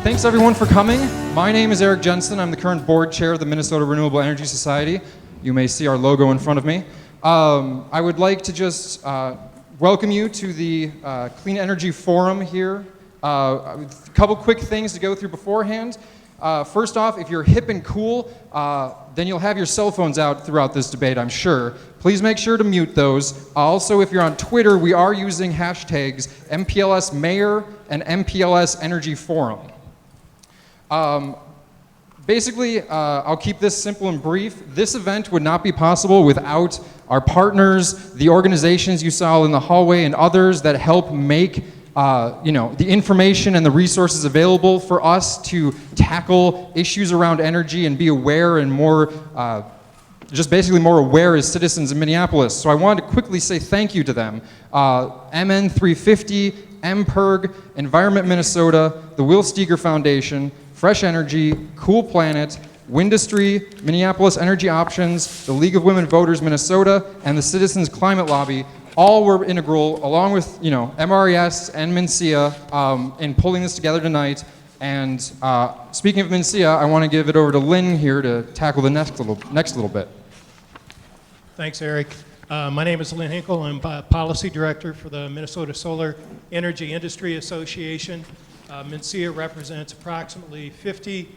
Thanks everyone for coming. My name is Eric Jensen. I'm the current board chair of the Minnesota Renewable Energy Society. You may see our logo in front of me. I would like to just welcome you to the Clean Energy Forum here. A couple quick things to go through beforehand. First off, if you're hip and cool, then you'll have your cell phones out throughout this debate, I'm sure. Please make sure to mute those. Also, if you're on Twitter, we are using hashtags MPLS Mayor and MPLS Energy Forum. Basically, I'll keep this simple and brief. This event would not be possible without our partners, the organizations you saw in the hallway, and others that help make the information and the resources available for us to tackle issues around energy and be aware and more, just basically more aware as citizens in Minneapolis. So I wanted to quickly say thank you to them. MN350, MPERG, Environment Minnesota, the Will Steger Foundation, Fresh Energy, Cool Planet, Windustry, Minneapolis Energy Options, the League of Women Voters Minnesota, and the Citizens Climate Lobby. All were integral, along with MRES and MNCEA, in pulling this together tonight. And speaking of MNCEA, I want to give it over to Lynn here to tackle the next little bit. Thanks, Eric. My name is Lynn Hinkle. I'm Policy Director for the Minnesota Solar Energy Industry Association. MNCEA represents approximately 50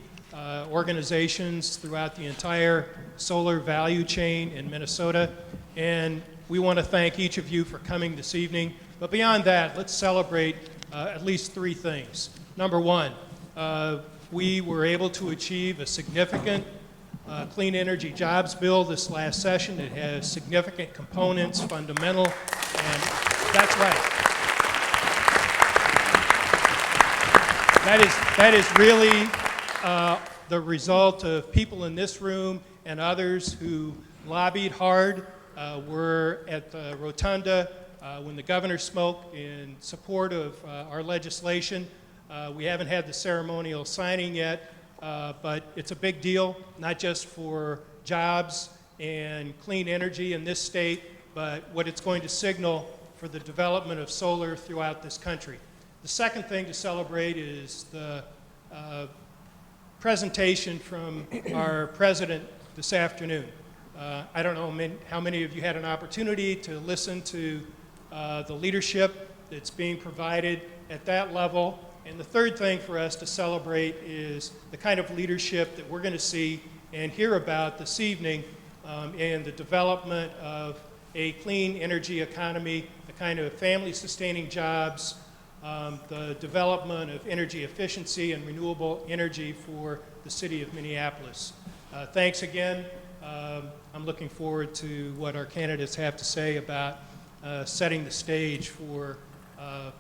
organizations throughout the entire solar value chain in Minnesota. And we want to thank each of you for coming this evening. But beyond that, let's celebrate at least three things. Number one, we were able to achieve a significant clean energy jobs bill this last session. It has significant components, fundamental, and that's right. That is really the result of people in this room and others who lobbied hard. We're at the Rotunda when the governor spoke in support of our legislation. We haven't had the ceremonial signing yet, but it's a big deal, not just for jobs and clean energy in this state, but what it's going to signal for the development of solar throughout this country. The second thing to celebrate is the presentation from our president this afternoon. I don't know how many of you had an opportunity to listen to the leadership that's being provided at that level. And the third thing for us to celebrate is the kind of leadership that we're going to see and hear about this evening in the development of a clean energy economy, the kind of family-sustaining jobs, the development of energy efficiency and renewable energy for the city of Minneapolis. Thanks again. I'm looking forward to what our candidates have to say about setting the stage for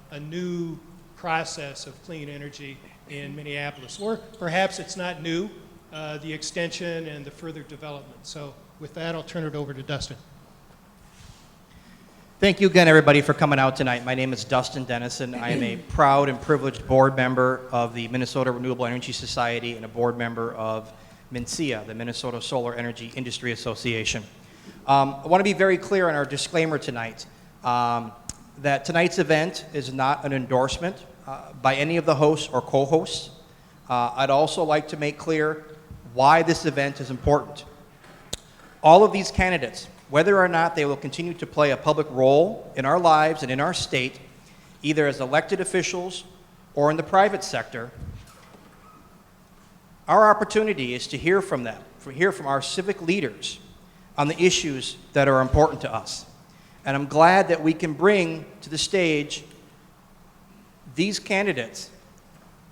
a new process of clean energy in Minneapolis. Or perhaps it's not new, the extension and the further development. So with that, I'll turn it over to Dustin. Thank you again, everybody, for coming out tonight. My name is Dustin Dennison. I am a proud and privileged board member of the Minnesota Renewable Energy Society and a board member of MNCEA, the Minnesota Solar Energy Industry Association. I want to be very clear on our disclaimer tonight that tonight's event is not an endorsement by any of the hosts or co-hosts. I'd also like to make clear why this event is important. All of these candidates, whether or not they will continue to play a public role in our lives and in our state, either as elected officials or in the private sector, our opportunity is to hear from them, to hear from our civic leaders on the issues that are important to us. And I'm glad that we can bring to the stage these candidates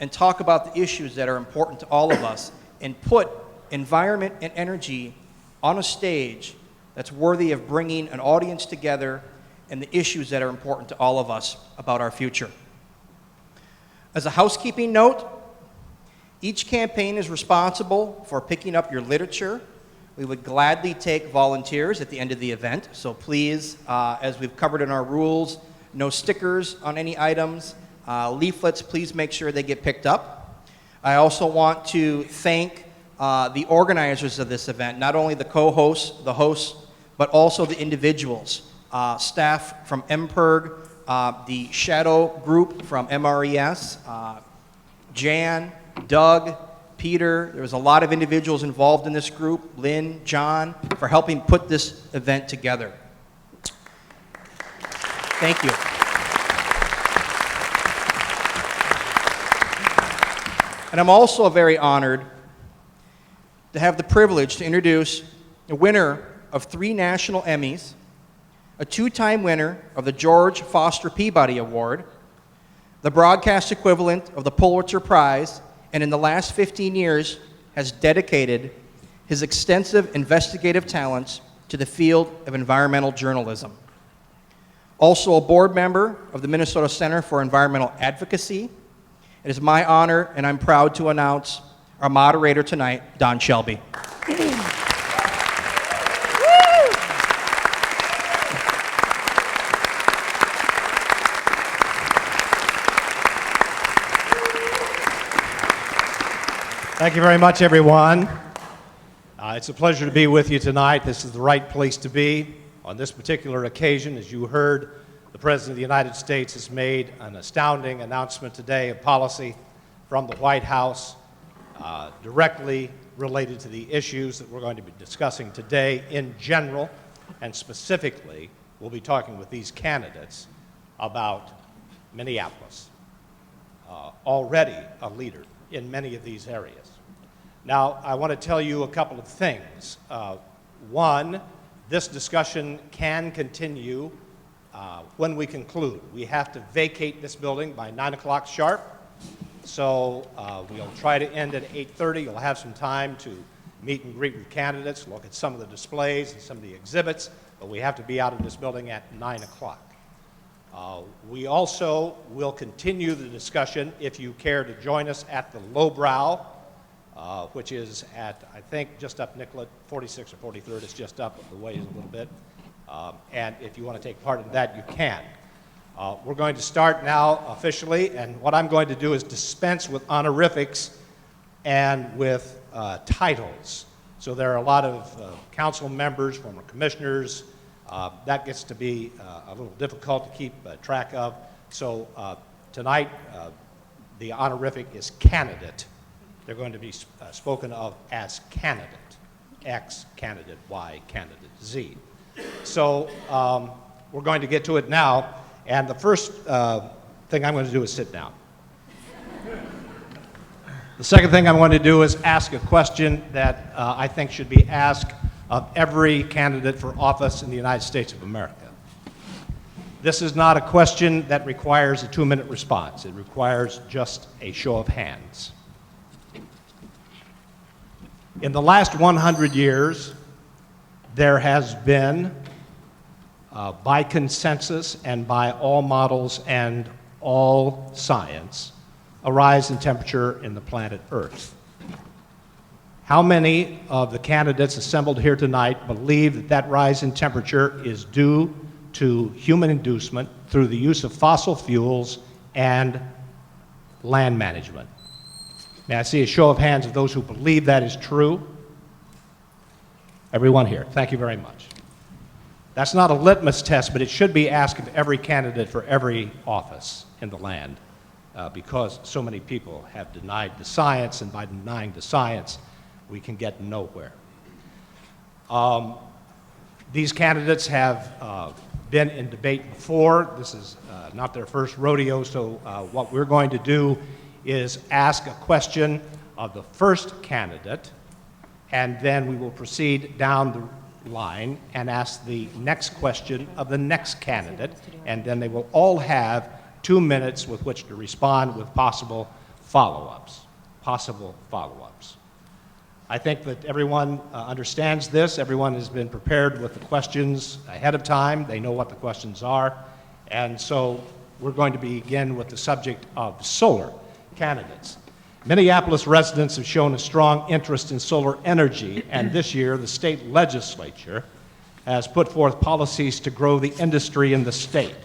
and talk about the issues that are important to all of us and put environment and energy on a stage that's worthy of bringing an audience together and the issues that are important to all of us about our future. As a housekeeping note, each campaign is responsible for picking up your literature. We would gladly take volunteers at the end of the event, so please, as we've covered in our rules, no stickers on any items. Leaflets, please make sure they get picked up. I also want to thank the organizers of this event, not only the co-hosts, the hosts, but also the individuals, staff from MPERG, the shadow group from MRES, Jan, Doug, Peter, there was a lot of individuals involved in this group, Lynn, John, for helping put this event together. Thank you. And I'm also very honored to have the privilege to introduce the winner of 3 national Emmys, a 2-time winner of the George Foster Peabody Award, the broadcast equivalent of the Pulitzer Prize, and in the last 15 years has dedicated his extensive investigative talents to the field of environmental journalism. Also a board member of the Minnesota Center for Environmental Advocacy, it is my honor and I'm proud to announce our moderator tonight, Don Shelby. Thank you very much, everyone. It's a pleasure to be with you tonight. This is the right place to be. On this particular occasion, as you heard, the President of the United States has made an astounding announcement today of policy from the White House directly related to the issues that we're going to be discussing today in general, and specifically, we'll be talking with these candidates about Minneapolis, already a leader in many of these areas. Now, I want to tell you a couple of things. One, this discussion can continue when we conclude. We have to vacate this building by 9 o'clock sharp, so we'll try to end at 8:30. You'll have some time to meet and greet with candidates, look at some of the displays and some of the exhibits, but we have to be out of this building at 9 o'clock. We also will continue the discussion if you care to join us at the Lowbrow, which is at, I think, just up Nicollet, 46 or 43rd. It's just up the ways a little bit. And if you want to take part in that, you can. We're going to start now officially, and what I'm going to do is dispense with honorifics and with titles. So there are a lot of council members, former commissioners. That gets to be a little difficult to keep track of. So tonight, the honorific is candidate. They're going to be spoken of as candidate. X candidate, Y candidate, Z. So we're going to get to it now. And the first thing I'm going to do is sit down. The second thing I'm going to do is ask a question that I think should be asked of every candidate for office in the United States of America. This is not a question that requires a 2-minute response. It requires just a show of hands. In the last 100 years, there has been, by consensus and by all models and all science, a rise in temperature in the planet Earth. How many of the candidates assembled here tonight believe that that rise in temperature is due to human inducement through the use of fossil fuels and land management? May I see a show of hands of those who believe that is true? Everyone here. Thank you very much. That's not a litmus test, but it should be asked of every candidate for every office in the land because so many people have denied the science, and by denying the science, we can get nowhere. These candidates have been in debate before. This is not their first rodeo, so what we're going to do is ask a question of the first candidate, and then we will proceed down the line and ask the next question of the next candidate, and then they will all have 2 minutes with which to respond with possible follow-ups. I think that everyone understands this. Everyone has been prepared with the questions ahead of time. They know what the questions are. And so we're going to begin with the subject of solar candidates. Minneapolis residents have shown a strong interest in solar energy, and this year the state legislature has put forth policies to grow the industry in the state.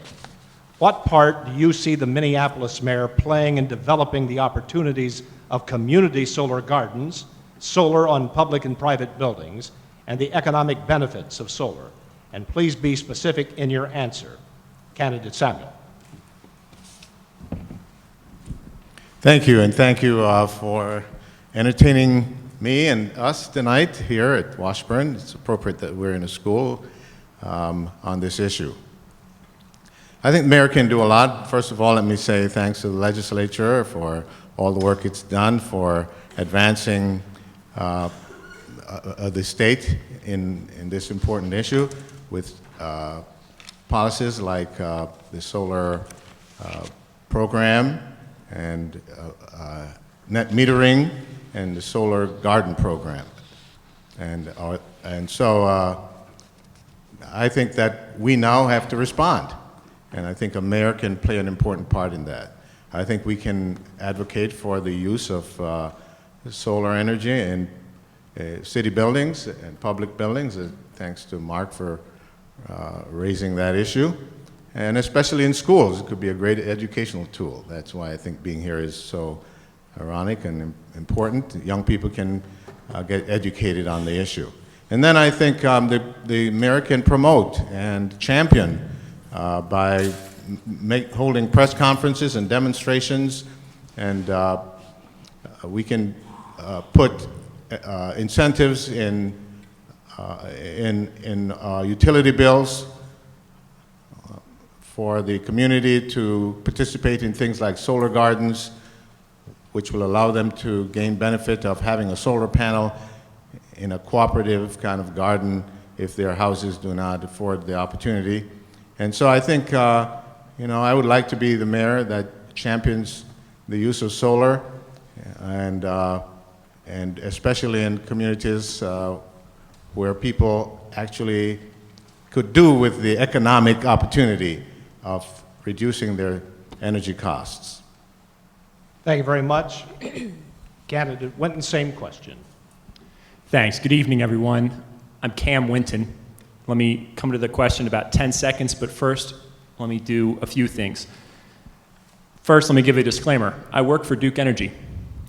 What part do you see the Minneapolis mayor playing in developing the opportunities of community solar gardens, solar on public and private buildings, and the economic benefits of solar? And please be specific in your answer. Candidate Samuel. Thank you, and thank you for entertaining me and us tonight here at Washburn. It's appropriate that we're in a school on this issue. I think the mayor can do a lot. First of all, let me say thanks to the legislature for all the work it's done for advancing the state in this important issue with policies like the solar program and net metering and the solar garden program. And so I think that we now have to respond. And I think a mayor can play an important part in that. I think we can advocate for the use of solar energy in city buildings and public buildings. Thanks to Mark for raising that issue. And especially in schools, it could be a great educational tool. That's why I think being here is so ironic and important. Young people can get educated on the issue. And then I think the mayor can promote and champion by holding press conferences and demonstrations, and we can put incentives in utility bills for the community to participate in things like solar gardens, which will allow them to gain benefit of having a solar panel in a cooperative kind of garden if their houses do not afford the opportunity. And so I think, I would like to be the mayor that champions the use of solar, and especially in communities where people actually could do with the economic opportunity of reducing their energy costs. Thank you very much. Candidate Winton, same question. Thanks. Good evening, everyone. I'm Cam Winton. Let me come to the question in about 10 seconds, but first, let me do a few things. First, let me give you a disclaimer. I work for Duke Energy.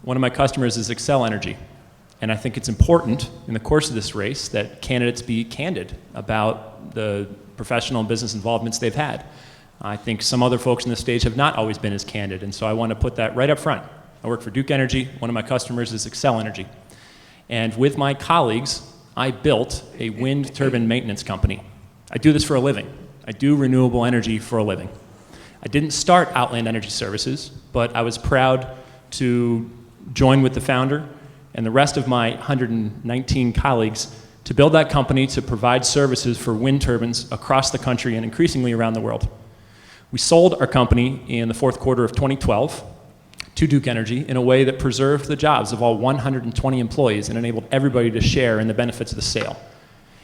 One of my customers is Xcel Energy, and I think it's important in the course of this race that candidates be candid about the professional and business involvements they've had. I think some other folks on the stage have not always been as candid, and so I want to put that right up front. I work for Duke Energy. One of my customers is Xcel Energy. And with my colleagues, I built a wind turbine maintenance company. I do this for a living. I do renewable energy for a living. I didn't start Outland Energy Services, but I was proud to join with the founder and the rest of my 119 colleagues to build that company to provide services for wind turbines across the country and increasingly around the world. We sold our company in the fourth quarter of 2012 to Duke Energy in a way that preserved the jobs of all 120 employees and enabled everybody to share in the benefits of the sale.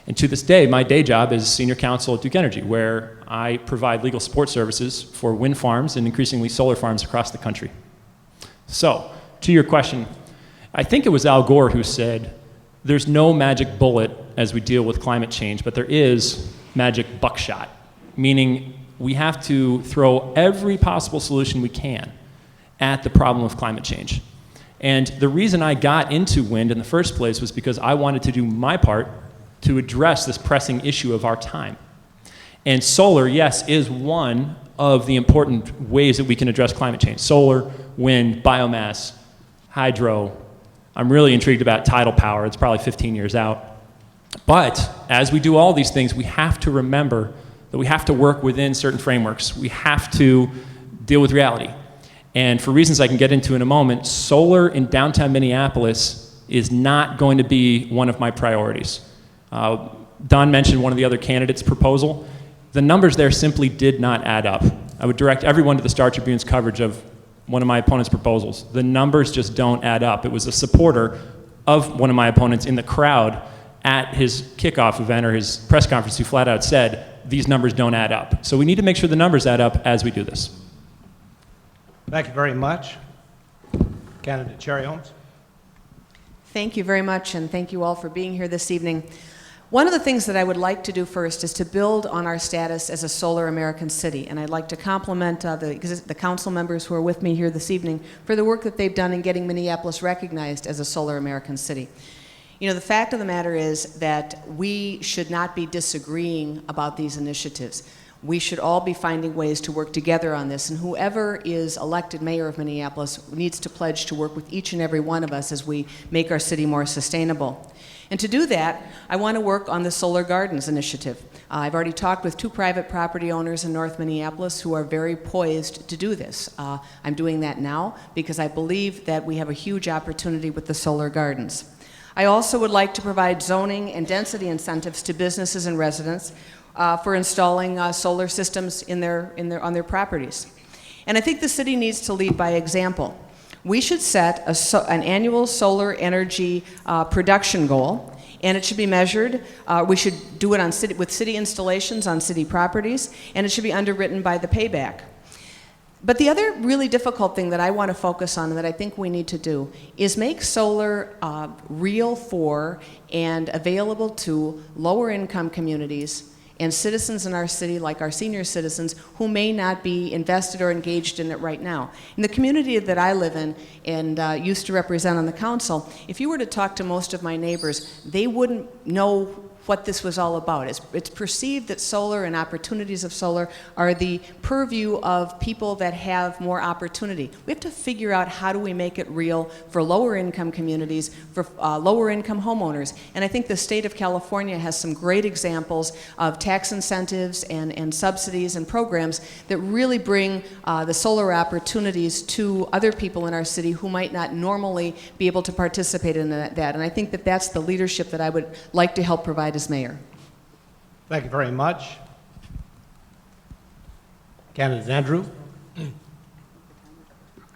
And to this day, my day job is senior counsel at Duke Energy, where I provide legal support services for wind farms and increasingly solar farms across the country. So, to your question, I think it was Al Gore who said, there's no magic bullet as we deal with climate change, but there is magic buckshot, meaning we have to throw every possible solution we can at the problem of climate change. And the reason I got into wind in the first place was because I wanted to do my part to address this pressing issue of our time. And solar, yes, is one of the important ways that we can address climate change. Solar, wind, biomass, hydro. I'm really intrigued about tidal power. It's probably 15 years out. But as we do all these things, we have to remember that we have to work within certain frameworks. We have to deal with reality. And for reasons I can get into in a moment, solar in downtown Minneapolis is not going to be one of my priorities. Don mentioned one of the other candidates' proposal. The numbers there simply did not add up. I would direct everyone to the Star Tribune's coverage of one of my opponent's proposals. The numbers just don't add up. It was a supporter of one of my opponents in the crowd at his kickoff event or his press conference who flat out said, these numbers don't add up. So we need to make sure the numbers add up as we do this. Thank you very much. Candidate Cherryhomes. Thank you very much, and thank you all for being here this evening. One of the things that I would like to do first is to build on our status as a solar American city, and I'd like to compliment the council members who are with me here this evening for the work that they've done in getting Minneapolis recognized as a solar American city. You know, the fact of the matter is that we should not be disagreeing about these initiatives. We should all be finding ways to work together on this, and whoever is elected mayor of Minneapolis needs to pledge to work with each and every one of us as we make our city more sustainable. And to do that, I want to work on the Solar Gardens initiative. I've already talked with 2 private property owners in North Minneapolis who are very poised to do this. I'm doing that now because I believe that we have a huge opportunity with the Solar Gardens. I also would like to provide zoning and density incentives to businesses and residents for installing solar systems on their properties. And I think the city needs to lead by example. We should set an annual solar energy production goal, and it should be measured. We should do it with city installations on city properties, and it should be underwritten by the payback. But the other really difficult thing that I want to focus on and that I think we need to do is make solar real for and available to lower income communities and citizens in our city, like our senior citizens, who may not be invested or engaged in it right now. In the community that I live in and used to represent on the council, if you were to talk to most of my neighbors, they wouldn't know what this was all about. It's perceived that solar and opportunities of solar are the purview of people that have more opportunity. We have to figure out how do we make it real for lower income communities, for lower income homeowners. And I think the state of California has some great examples of tax incentives and subsidies and programs that really bring the solar opportunities to other people in our city who might not normally be able to participate in that. And I think that that's the leadership that I would like to help provide as mayor. Thank you very much. Candidate Andrew.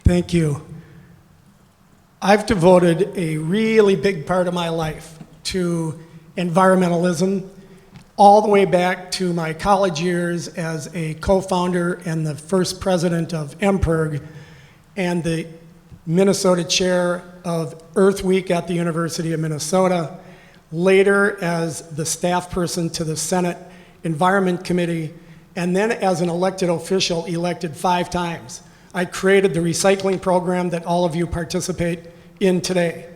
Thank you. I've devoted a really big part of my life to environmentalism, all the way back to my college years as a co-founder and the first president of MPERG and the Minnesota chair of Earth Week at the University of Minnesota, later as the staff person to the Senate Environment Committee, and then as an elected official, elected 5 times. I created the recycling program that all of you participate in today.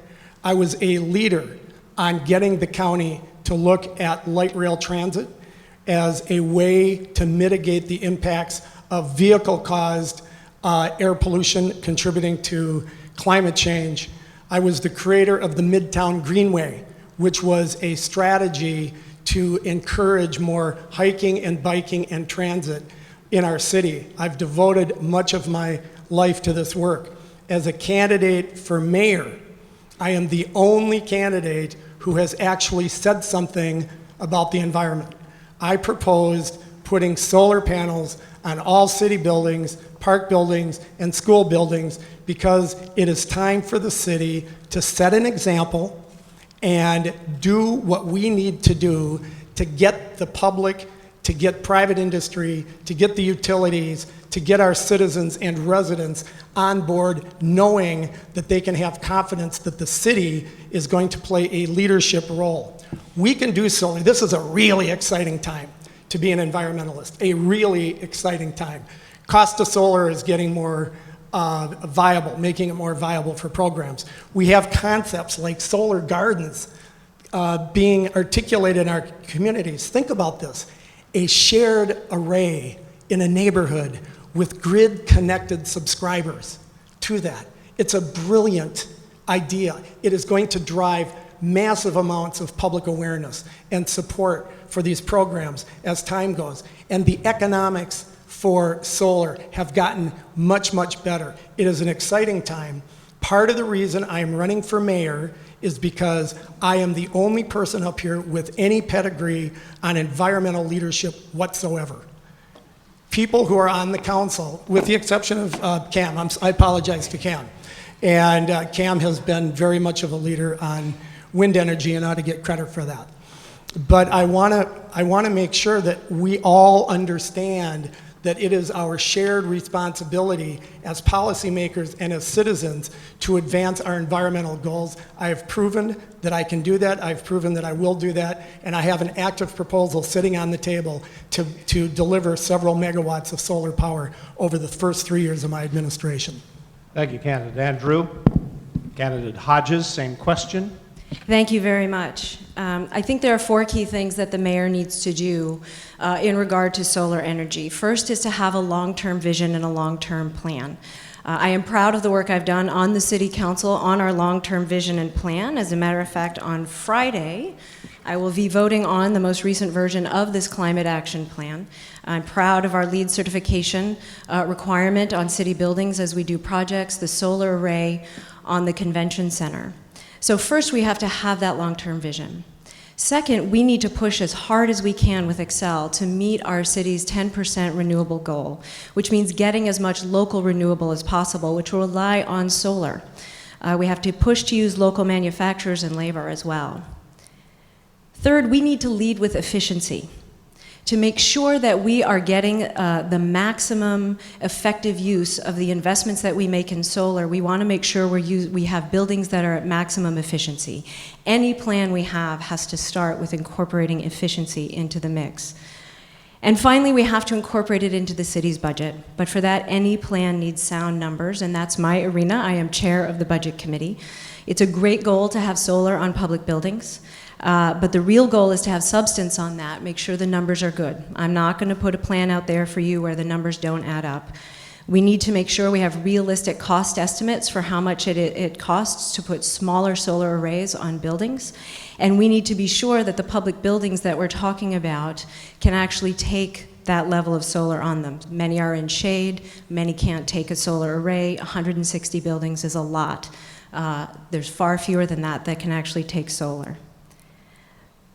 I was a leader on getting the county to look at light rail transit as a way to mitigate the impacts of vehicle-caused air pollution contributing to climate change. I was the creator of the Midtown Greenway, which was a strategy to encourage more hiking and biking and transit in our city. I've devoted much of my life to this work. As a candidate for mayor, I am the only candidate who has actually said something about the environment. I proposed putting solar panels on all city buildings, park buildings, and school buildings because it is time for the city to set an example and do what we need to do to get the public, to get private industry, to get the utilities, to get our citizens and residents on board knowing that they can have confidence that the city is going to play a leadership role. We can do solar. This is a really exciting time to be an environmentalist, a really exciting time. Cost of solar is getting more viable, making it more viable for programs. We have concepts like solar gardens being articulated in our communities. Think about this, a shared array in a neighborhood with grid-connected subscribers to that. It's a brilliant idea. It is going to drive massive amounts of public awareness and support for these programs as time goes. And the economics for solar have gotten much, much better. It is an exciting time. Part of the reason I'm running for mayor is because I am the only person up here with any pedigree on environmental leadership whatsoever. People who are on the council, with the exception of Cam, I apologize to Cam. And Cam has been very much of a leader on wind energy and ought to get credit for that. But I want to make sure that we all understand that it is our shared responsibility as policymakers and as citizens to advance our environmental goals. I have proven that I can do that. I've proven that I will do that. And I have an active proposal sitting on the table to deliver several megawatts of solar power over the first 3 years of my administration. Thank you, Candidate Andrew. Candidate Hodges, same question. Thank you very much. I think there are 4 key things that the mayor needs to do in regard to solar energy. First is to have a long-term vision and a long-term plan. I am proud of the work I've done on the City Council on our long-term vision and plan. As a matter of fact, on Friday, I will be voting on the most recent version of this climate action plan. I'm proud of our LEED certification requirement on city buildings as we do projects, the solar array on the convention center. So first, we have to have that long-term vision. Second, we need to push as hard as we can with Excel to meet our city's 10% renewable goal, which means getting as much local renewable as possible, which will rely on solar. We have to push to use local manufacturers and labor as well. Third, we need to lead with efficiency to make sure that we are getting the maximum effective use of the investments that we make in solar. We want to make sure we have buildings that are at maximum efficiency. Any plan we have has to start with incorporating efficiency into the mix. And finally, we have to incorporate it into the city's budget. But for that, any plan needs sound numbers, and that's my arena. I am chair of the budget committee. It's a great goal to have solar on public buildings. But the real goal is to have substance on that, make sure the numbers are good. I'm not going to put a plan out there for you where the numbers don't add up. We need to make sure we have realistic cost estimates for how much it costs to put smaller solar arrays on buildings. And we need to be sure that the public buildings that we're talking about can actually take that level of solar on them. Many are in shade, many can't take a solar array. 160 buildings is a lot. There's far fewer than that can actually take solar.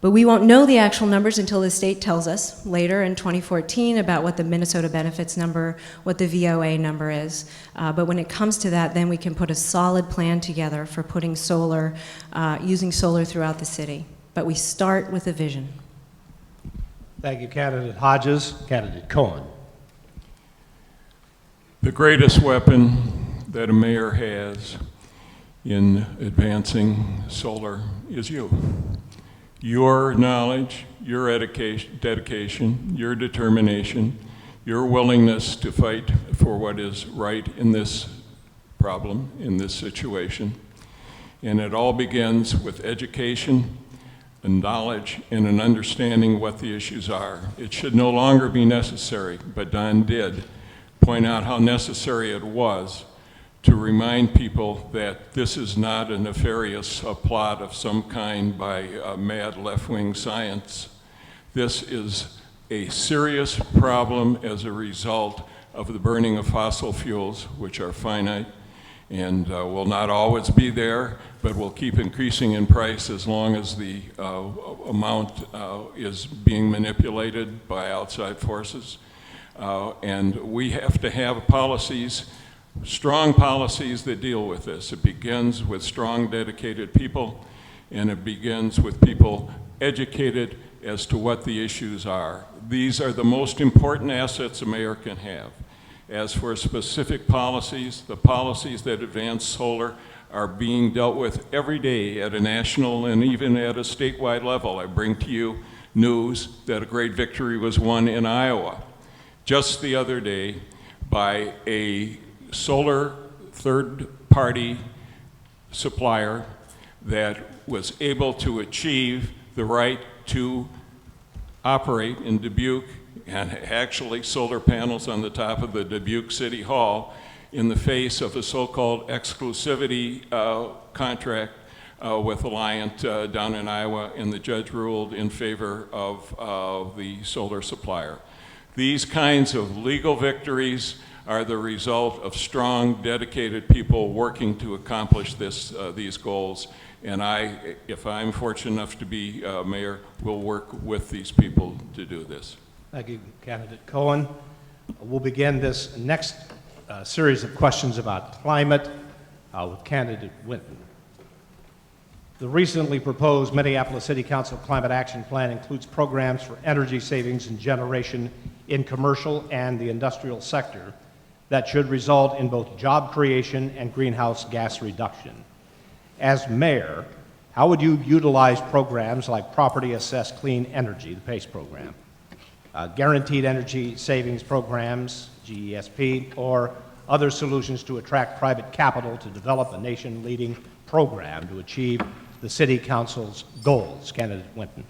But we won't know the actual numbers until the state tells us later in 2014 about what the Minnesota benefits number, what the VOA number is. But when it comes to that, then we can put a solid plan together for putting solar, using solar throughout the city. But we start with a vision. Thank you, Candidate Hodges. Candidate Cohen. The greatest weapon that a mayor has in advancing solar is you. Your knowledge, your dedication, your determination, your willingness to fight for what is right in this problem, in this situation. And it all begins with education and knowledge and an understanding what the issues are. It should no longer be necessary, but Don did point out how necessary it was to remind people that this is not a nefarious plot of some kind by mad left-wing science. This is a serious problem as a result of the burning of fossil fuels, which are finite and will not always be there, but will keep increasing in price as long as the amount is being manipulated by outside forces. And we have to have policies, strong policies that deal with this. It begins with strong, dedicated people, and it begins with people educated as to what the issues are. These are the most important assets a mayor can have. As for specific policies, the policies that advance solar are being dealt with every day at a national and even at a statewide level. I bring to you news that a great victory was won in Iowa just the other day by a solar third-party supplier that was able to achieve the right to operate in Dubuque and actually solar panels on the top of the Dubuque City Hall in the face of a so-called exclusivity contract with Alliant down in Iowa, and the judge ruled in favor of the solar supplier. These kinds of legal victories are the result of strong, dedicated people working to accomplish these goals. And if I'm fortunate enough to be mayor, will work with these people to do this. Thank you, Candidate Cohen. We'll begin this next series of questions about climate with Candidate Winton. The recently proposed Minneapolis City Council Climate Action Plan includes programs for energy savings and generation in commercial and the industrial sector that should result in both job creation and greenhouse gas reduction. As mayor, how would you utilize programs like Property Assessed Clean Energy, the PACE program, Guaranteed Energy Savings Programs, GESP, or other solutions to attract private capital to develop a nation-leading program to achieve the City Council's goals? Candidate Winton.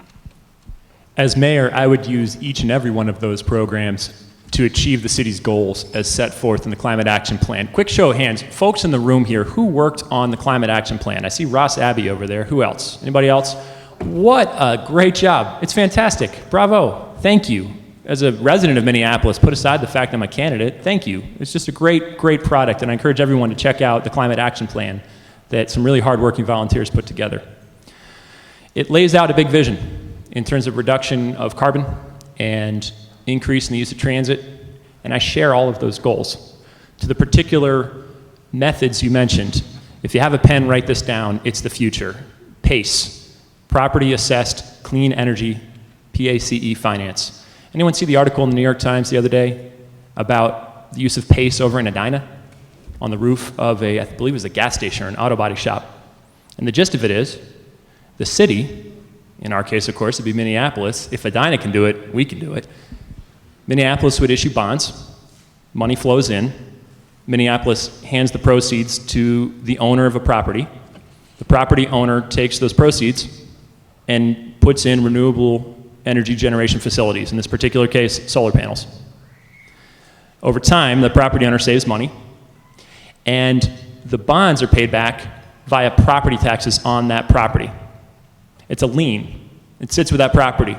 As mayor, I would use each and every one of those programs to achieve the city's goals as set forth in the Climate Action Plan. Quick show of hands, folks in the room here, who worked on the Climate Action Plan? I see Ross Abbey over there. Who else? Anybody else? What a great job. It's fantastic. Bravo. Thank you. As a resident of Minneapolis, put aside the fact I'm a candidate, thank you. It's just a great, great product, and I encourage everyone to check out the Climate Action Plan that some really hardworking volunteers put together. It lays out a big vision in terms of reduction of carbon and increase in the use of transit, and I share all of those goals. To the particular methods you mentioned, if you have a pen, write this down. It's the future. PACE, Property Assessed Clean Energy, PACE finance. Anyone see the article in the New York Times the other day about the use of PACE over in Edina on the roof of a, I believe it was a gas station or an auto body shop? And the gist of it is, the city, in our case, of course, it'd be Minneapolis. If Edina can do it, we can do it. Minneapolis would issue bonds. Money flows in. Minneapolis hands the proceeds to the owner of a property. The property owner takes those proceeds and puts in renewable energy generation facilities, in this particular case, solar panels. Over time, the property owner saves money, and the bonds are paid back via property taxes on that property. It's a lien. It sits with that property.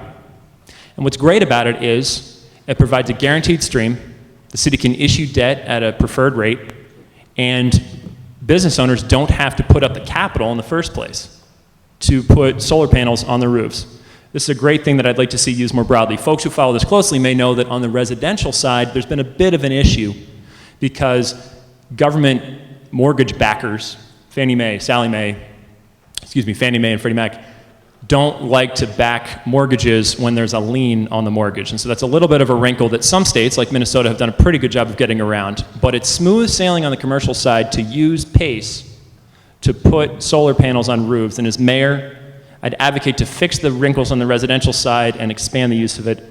And what's great about it is it provides a guaranteed stream. The city can issue debt at a preferred rate, and business owners don't have to put up the capital in the first place to put solar panels on their roofs. This is a great thing that I'd like to see used more broadly. Folks who follow this closely may know that on the residential side, there's been a bit of an issue because government mortgage backers, Fannie Mae and Freddie Mac, don't like to back mortgages when there's a lien on the mortgage. And so that's a little bit of a wrinkle that some states, like Minnesota, have done a pretty good job of getting around. But it's smooth sailing on the commercial side to use PACE to put solar panels on roofs. And as mayor, I'd advocate to fix the wrinkles on the residential side and expand the use of it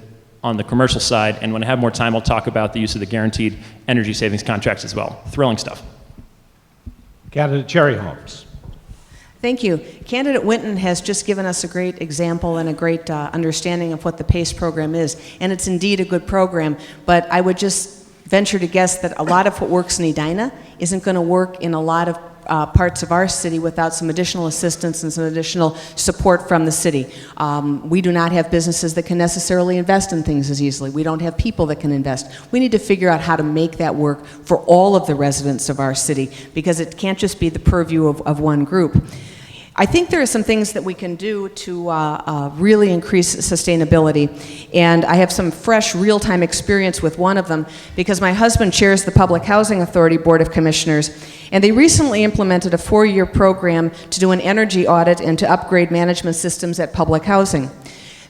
on the commercial side. And when I have more time, I'll talk about the use of the guaranteed energy savings contracts as well. Thrilling stuff. Candidate Cherryhomes. Thank you. Candidate Winton has just given us a great example and a great understanding of what the PACE program is. And it's indeed a good program, but I would just venture to guess that a lot of what works in Edina isn't going to work in a lot of parts of our city without some additional assistance and some additional support from the city. We do not have businesses that can necessarily invest in things as easily. We don't have people that can invest. We need to figure out how to make that work for all of the residents of our city, because it can't just be the purview of one group. I think there are some things that we can do to really increase sustainability, and I have some fresh real-time experience with one of them because my husband chairs the Public Housing Authority Board of Commissioners, and they recently implemented a 4-year program to do an energy audit and to upgrade management systems at public housing.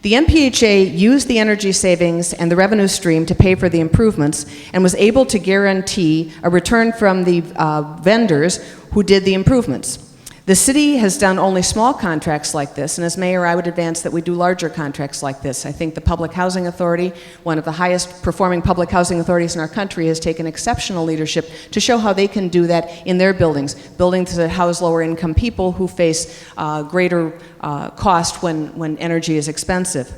The NPHA used the energy savings and the revenue stream to pay for the improvements and was able to guarantee a return from the vendors who did the improvements. The city has done only small contracts like this, and as mayor, I would advance that we do larger contracts like this. I think the Public Housing Authority, one of the highest performing public housing authorities in our country, has taken exceptional leadership to show how they can do that in their buildings that house lower income people who face greater cost when energy is expensive.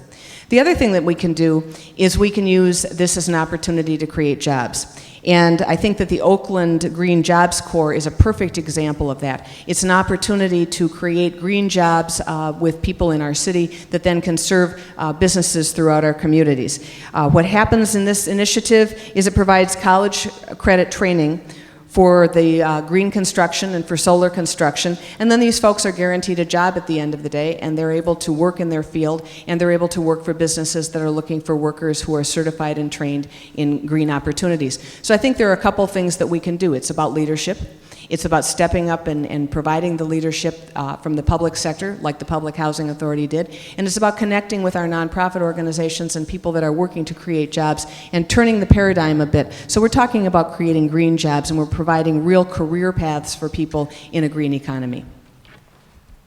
The other thing that we can do is we can use this as an opportunity to create jobs. And I think that the Oakland Green Jobs Corps is a perfect example of that. It's an opportunity to create green jobs with people in our city that then can serve businesses throughout our communities. What happens in this initiative is it provides college credit training for the green construction and for solar construction, and then these folks are guaranteed a job at the end of the day, and they're able to work in their field, and they're able to work for businesses that are looking for workers who are certified and trained in green opportunities. So I think there are a couple things that we can do. It's about leadership. It's about stepping up and providing the leadership from the public sector, like the Public Housing Authority did. And it's about connecting with our nonprofit organizations and people that are working to create jobs and turning the paradigm a bit. So we're talking about creating green jobs, and we're providing real career paths for people in a green economy.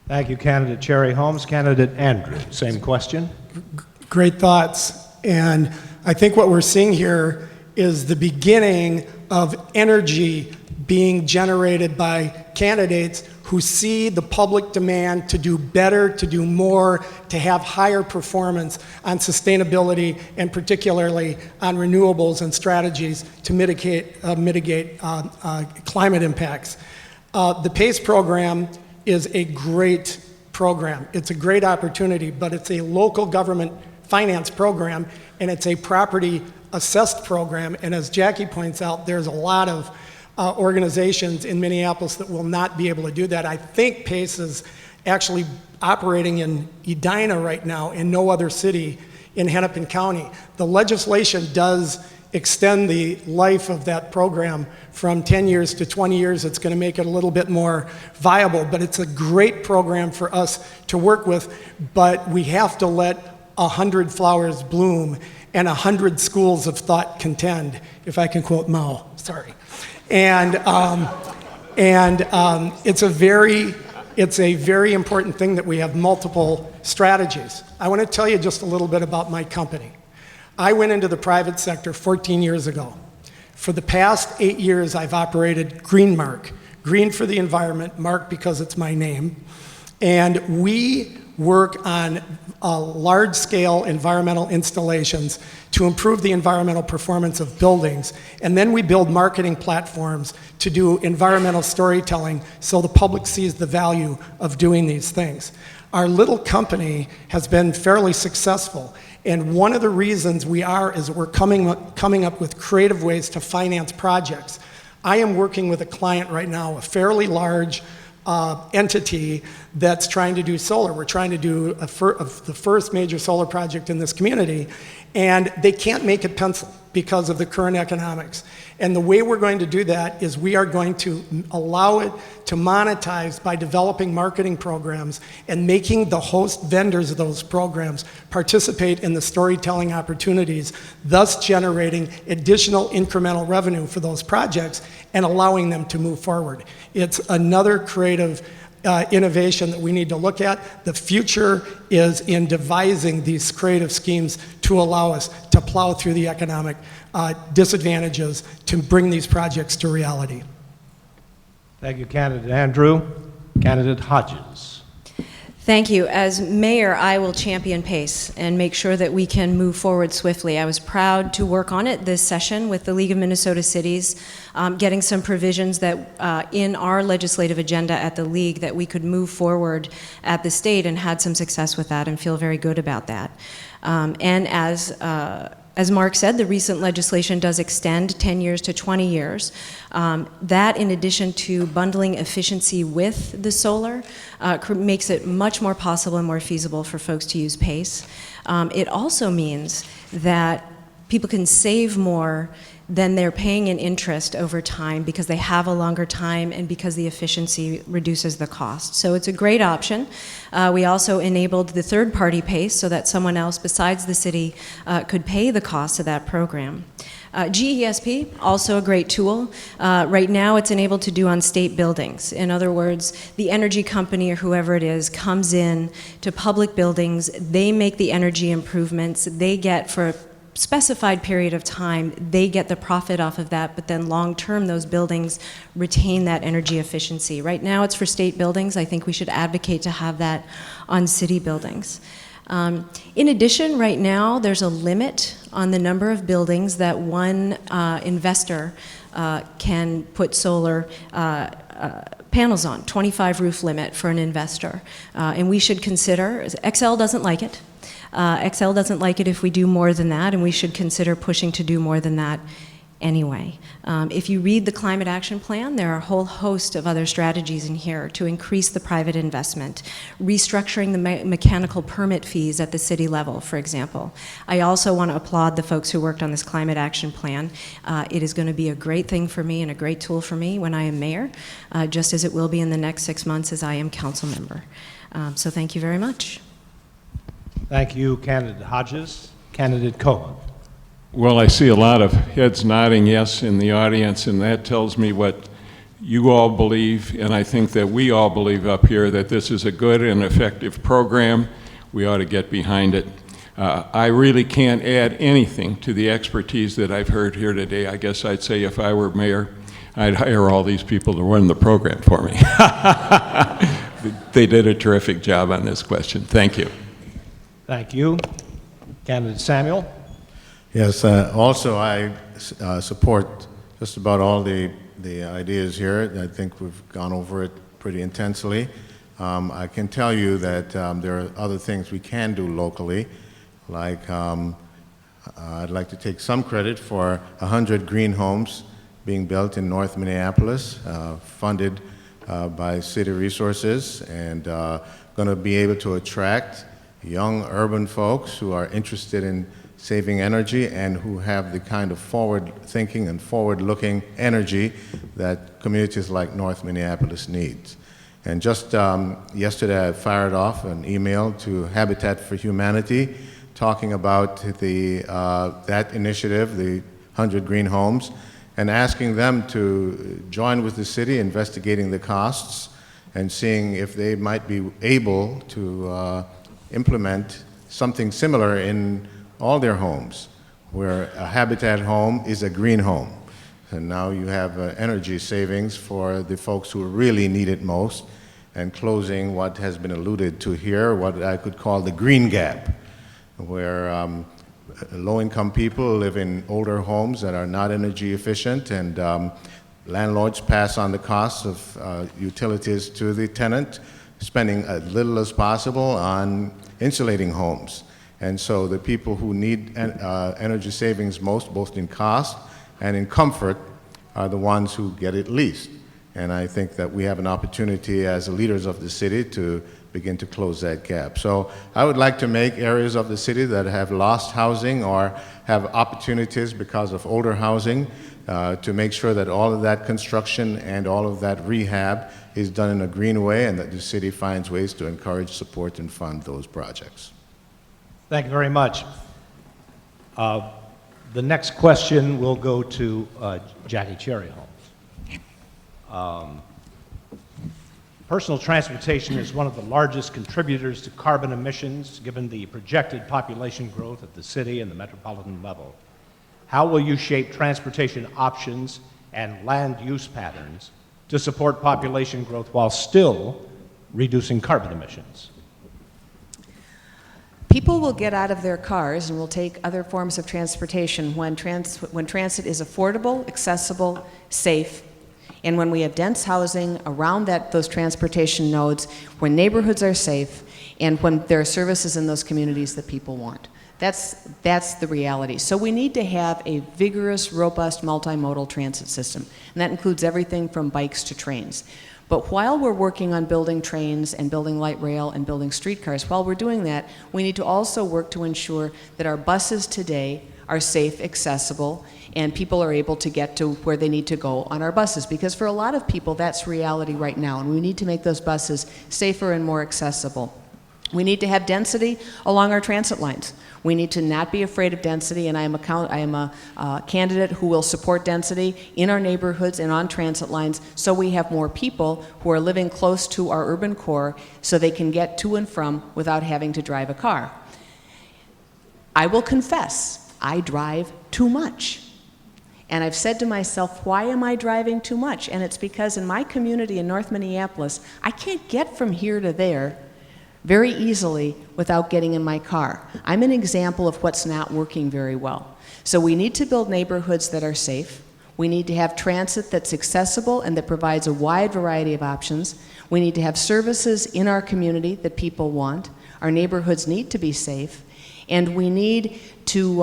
Thank you, Candidate Cherryhomes. Candidate Andrew, same question. Great thoughts. And I think what we're seeing here is the beginning of energy being generated by candidates who see the public demand to do better, to do more, to have higher performance on sustainability, and particularly on renewables and strategies to mitigate climate impacts. The PACE program is a great program. It's a great opportunity, but it's a local government finance program, and it's a property assessed program. And as Jackie points out, there's a lot of organizations in Minneapolis that will not be able to do that. I think PACE is actually operating in Edina right now, in no other city in Hennepin County. The legislation does extend the life of that program from 10 years to 20 years. It's going to make it a little bit more viable, but it's a great program for us to work with, but we have to let 100 flowers bloom and 100 schools of thought contend, if I can quote Mao, sorry. And it's a very important thing that we have multiple strategies. I want to tell you just a little bit about my company. I went into the private sector 14 years ago. For the past 8 years, I've operated Greenmark. Green for the environment, Mark because it's my name. And we work on large-scale environmental installations to improve the environmental performance of buildings. And then we build marketing platforms to do environmental storytelling so the public sees the value of doing these things. Our little company has been fairly successful. And one of the reasons we are is that we're coming up with creative ways to finance projects. I am working with a client right now, a fairly large entity that's trying to do solar. We're trying to do the first major solar project in this community, and they can't make it pencil because of the current economics. And the way we're going to do that is we are going to allow it to monetize by developing marketing programs and making the host vendors of those programs participate in the storytelling opportunities, thus generating additional incremental revenue for those projects and allowing them to move forward. It's another creative innovation that we need to look at. The future is in devising these creative schemes to allow us to plow through the economic disadvantages to bring these projects to reality. Thank you, Candidate Andrew. Candidate Hodges. Thank you. As mayor, I will champion PACE and make sure that we can move forward swiftly. I was proud to work on it this session with the League of Minnesota Cities, getting some provisions that in our legislative agenda at the League that we could move forward at the state, and had some success with that and feel very good about that. And as Mark said, the recent legislation does extend 10 years to 20 years. That, in addition to bundling efficiency with the solar, makes it much more possible and more feasible for folks to use PACE. It also means that people can save more than they're paying in interest over time because they have a longer time and because the efficiency reduces the cost. So it's a great option. We also enabled the third-party PACE so that someone else besides the city could pay the cost of that program. GESP, also a great tool. Right now it's enabled to do on state buildings. In other words, the energy company or whoever it is comes in to public buildings, they make the energy improvements, they get for a specified period of time, they get the profit off of that, but then long term those buildings retain that energy efficiency. Right now it's for state buildings. I think we should advocate to have that on city buildings. In addition, right now there's a limit on the number of buildings that one investor can put solar panels on, 25 roof limit for an investor. And we should consider, XL doesn't like it. XL doesn't like it if we do more than that, and we should consider pushing to do more than that anyway. If you read the Climate Action Plan, there are a whole host of other strategies in here to increase the private investment, restructuring the mechanical permit fees at the city level, for example. I also want to applaud the folks who worked on this Climate Action Plan. It is going to be a great thing for me and a great tool for me when I am mayor, just as it will be in the next 6 months as I am council member. So thank you very much. Thank you, Candidate Hodges. Candidate Cohen. Well, I see a lot of heads nodding yes in the audience, and that tells me what you all believe, and I think that we all believe up here, that this is a good and effective program. We ought to get behind it. I really can't add anything to the expertise that I've heard here today. I guess I'd say if I were mayor, I'd hire all these people to run the program for me. They did a terrific job on this question. Thank you. Thank you. Candidate Samuel? Yes, also I support just about all the ideas here. I think we've gone over it pretty intensely. I can tell you that there are other things we can do locally, like I'd like to take some credit for 100 green homes being built in North Minneapolis, funded by city resources, and going to be able to attract young urban folks who are interested in saving energy and who have the kind of forward-thinking and forward-looking energy that communities like North Minneapolis needs. And just yesterday I fired off an email to Habitat for Humanity talking about that initiative, the 100 Green Homes, and asking them to join with the city investigating the costs and seeing if they might be able to implement something similar in all their homes, where a Habitat home is a green home. And now you have energy savings for the folks who really need it most, and closing what has been alluded to here, what I could call the green gap, where low-income people live in older homes that are not energy efficient, and landlords pass on the costs of utilities to the tenant, spending as little as possible on insulating homes. And so the people who need energy savings most, both in cost and in comfort, are the ones who get it least. And I think that we have an opportunity as the leaders of the city to begin to close that gap. So I would like to make areas of the city that have lost housing or have opportunities because of older housing to make sure that all of that construction and all of that rehab is done in a green way, and that the city finds ways to encourage, support, and fund those projects. Thank you very much. The next question will go to Jackie Cherryhomes. Personal transportation is one of the largest contributors to carbon emissions, given the projected population growth at the city and the metropolitan level. How will you shape transportation options and land use patterns to support population growth while still reducing carbon emissions? People will get out of their cars and will take other forms of transportation when transit is affordable, accessible, safe, and when we have dense housing around those transportation nodes, when neighborhoods are safe, and when there are services in those communities that people want. That's the reality. So we need to have a vigorous, robust, multimodal transit system, and that includes everything from bikes to trains. But while we're working on building trains and building light rail and building streetcars, while we're doing that, we need to also work to ensure that our buses today are safe, accessible, and people are able to get to where they need to go on our buses. Because for a lot of people, that's reality right now, and we need to make those buses safer and more accessible. We need to have density along our transit lines. We need to not be afraid of density, and I am a candidate who will support density in our neighborhoods and on transit lines, so we have more people who are living close to our urban core so they can get to and from without having to drive a car. I will confess, I drive too much. And I've said to myself, why am I driving too much? And it's because in my community in North Minneapolis, I can't get from here to there very easily without getting in my car. I'm an example of what's not working very well. So we need to build neighborhoods that are safe. We need to have transit that's accessible and that provides a wide variety of options. We need to have services in our community that people want. Our neighborhoods need to be safe. And we need to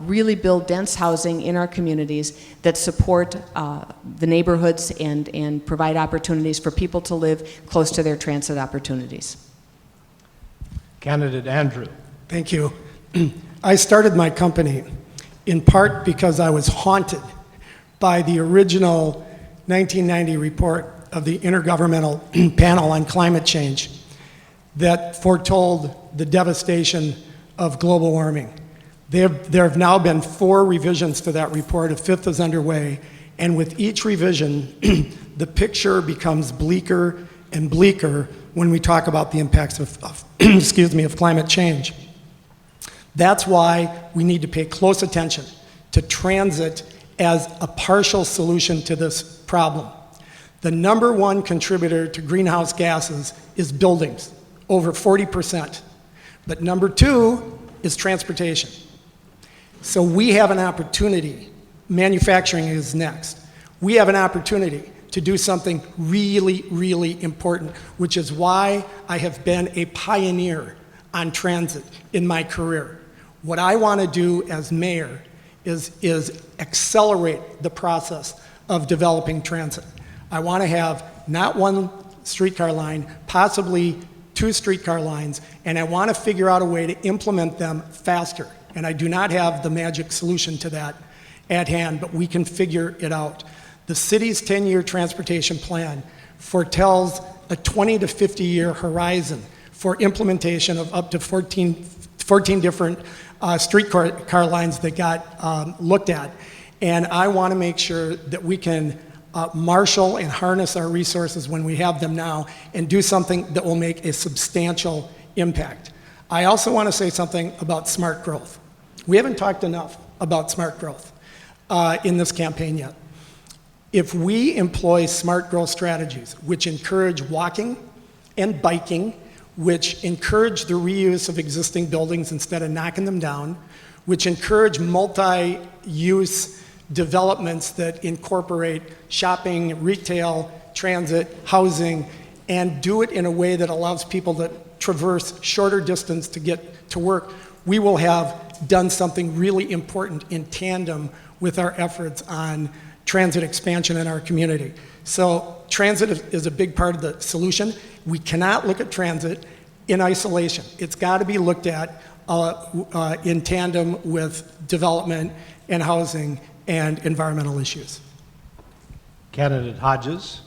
really build dense housing in our communities that support the neighborhoods and provide opportunities for people to live close to their transit opportunities. Candidate Andrew. Thank you. I started my company in part because I was haunted by the original 1990 report of the Intergovernmental Panel on Climate Change that foretold the devastation of global warming. There have now been 4 revisions to that report. A 5th is underway. And with each revision, the picture becomes bleaker and bleaker when we talk about the impacts of of climate change. That's why we need to pay close attention to transit as a partial solution to this problem. The number one contributor to greenhouse gases is buildings, over 40%. But number two is transportation. So we have an opportunity. Manufacturing is next. We have an opportunity to do something really, really important, which is why I have been a pioneer on transit in my career. What I want to do as mayor is accelerate the process of developing transit. I want to have not one streetcar line, possibly 2 streetcar lines, and I want to figure out a way to implement them faster. And I do not have the magic solution to that at hand, but we can figure it out. The city's 10-year transportation plan foretells a 20 to 50-year horizon for implementation of up to 14 different streetcar lines that got looked at. And I want to make sure that we can marshal and harness our resources when we have them now and do something that will make a substantial impact. I also want to say something about smart growth. We haven't talked enough about smart growth in this campaign yet. If we employ smart growth strategies, which encourage walking and biking, which encourage the reuse of existing buildings instead of knocking them down, which encourage multi-use developments that incorporate shopping, retail, transit, housing, and do it in a way that allows people to traverse shorter distance to get to work, we will have done something really important in tandem with our efforts on transit expansion in our community. So transit is a big part of the solution. We cannot look at transit in isolation. It's got to be looked at in tandem with development and housing and environmental issues. Candidate Hodges.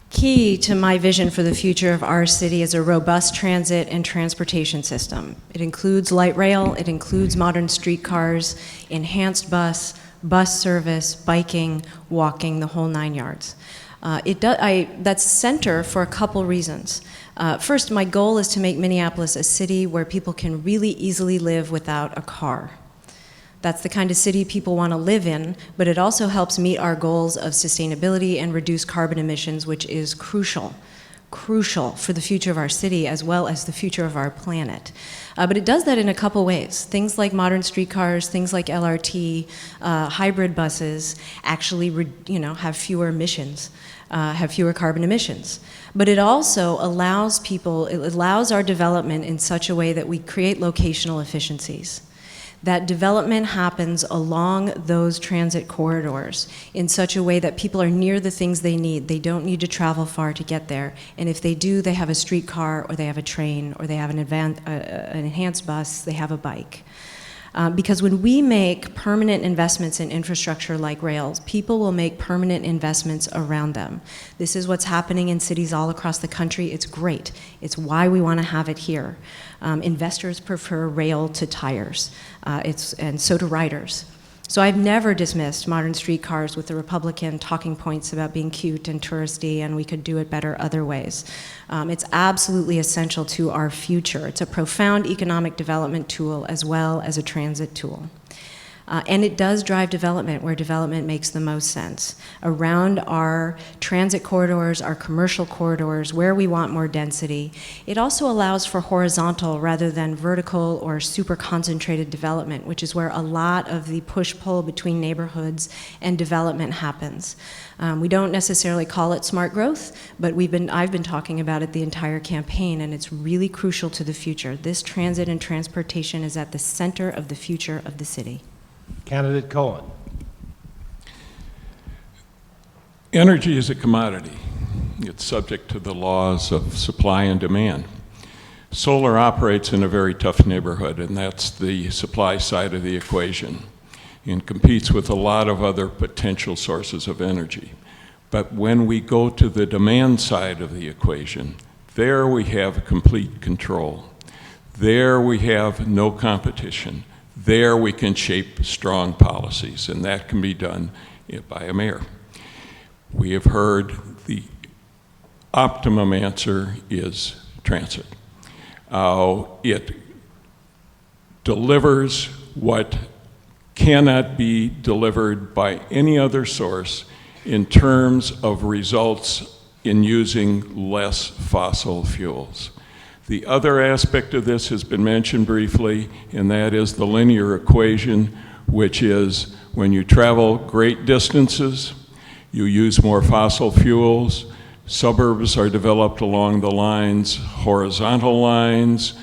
Key to my vision for the future of our city is a robust transit and transportation system. It includes light rail, it includes modern streetcars, enhanced bus service, biking, walking, the whole 9 yards. That's center for a couple reasons. First, my goal is to make Minneapolis a city where people can really easily live without a car. That's the kind of city people want to live in, but it also helps meet our goals of sustainability and reduce carbon emissions, which is crucial for the future of our city as well as the future of our planet. But it does that in a couple ways. Things like modern streetcars, things like LRT, hybrid buses actually have fewer emissions, have fewer carbon emissions. But it also allows our development in such a way that we create locational efficiencies. That development happens along those transit corridors in such a way that people are near the things they need. They don't need to travel far to get there. And if they do, they have a streetcar, or they have a train, or they have an enhanced bus, they have a bike. Because when we make permanent investments in infrastructure like rails, people will make permanent investments around them. This is what's happening in cities all across the country. It's great. It's why we want to have it here. Investors prefer rail to tires, and so do riders. So I've never dismissed modern streetcars with the Republican talking points about being cute and touristy, and we could do it better other ways. It's absolutely essential to our future. It's a profound economic development tool as well as a transit tool. And it does drive development where development makes the most sense. Around our transit corridors, our commercial corridors, where we want more density. It also allows for horizontal rather than vertical or super concentrated development, which is where a lot of the push-pull between neighborhoods and development happens. We don't necessarily call it smart growth, but I've been talking about it the entire campaign, and it's really crucial to the future. This transit and transportation is at the center of the future of the city. Candidate Cohen. Energy is a commodity. It's subject to the laws of supply and demand. Solar operates in a very tough neighborhood, and that's the supply side of the equation, and competes with a lot of other potential sources of energy. But when we go to the demand side of the equation, there we have complete control. There we have no competition. There we can shape strong policies, and that can be done by a mayor. We have heard the optimum answer is transit. It delivers what cannot be delivered by any other source in terms of results in using less fossil fuels. The other aspect of this has been mentioned briefly, and that is the linear equation, which is when you travel great distances, you use more fossil fuels. Suburbs are developed along the lines, horizontal lines,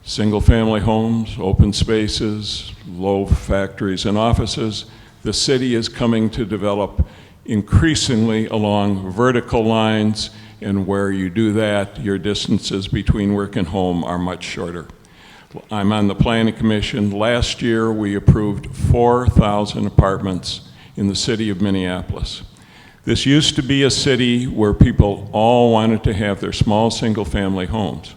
single-family homes, open spaces, low factories and offices. The city is coming to develop increasingly along vertical lines, and where you do that, your distances between work and home are much shorter. I'm on the Planning Commission. Last year, we approved 4,000 apartments in the city of Minneapolis. This used to be a city where people all wanted to have their small single-family homes,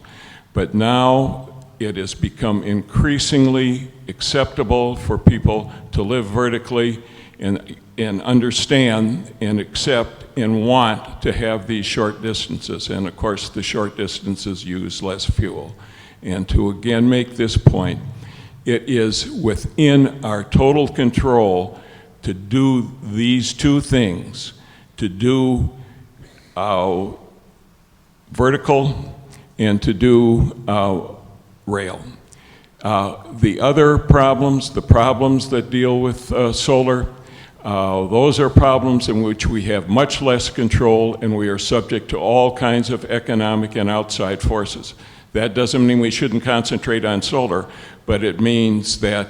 but now it has become increasingly acceptable for people to live vertically and understand and accept and want to have these short distances. And of course, the short distances use less fuel. And to again make this point, it is within our total control to do these two things, to do vertical and to do rail. The other problems, the problems that deal with solar, those are problems in which we have much less control, and we are subject to all kinds of economic and outside forces. That doesn't mean we shouldn't concentrate on solar, but it means that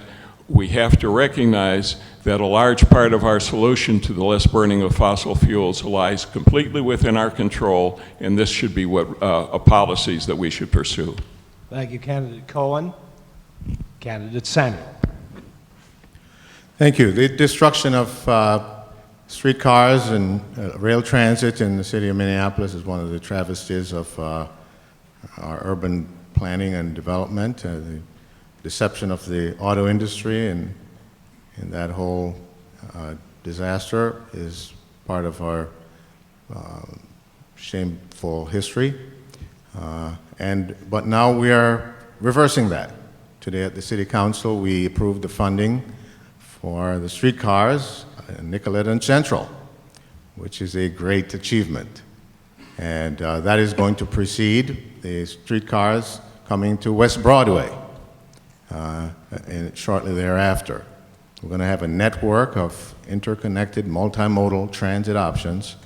we have to recognize that a large part of our solution to the less burning of fossil fuels lies completely within our control, and this should be what policies that we should pursue. Thank you, Candidate Cohen. Candidate Samuel. Thank you. The destruction of streetcars and rail transit in the city of Minneapolis is one of the travesties of our urban planning and development. The deception of the auto industry and that whole disaster is part of our shameful history. But now we are reversing that. Today at the City Council, we approved the funding for the streetcars in Nicollet and Central, which is a great achievement. And that is going to precede the streetcars coming to West Broadway and shortly thereafter. We're going to have a network of interconnected multimodal transit options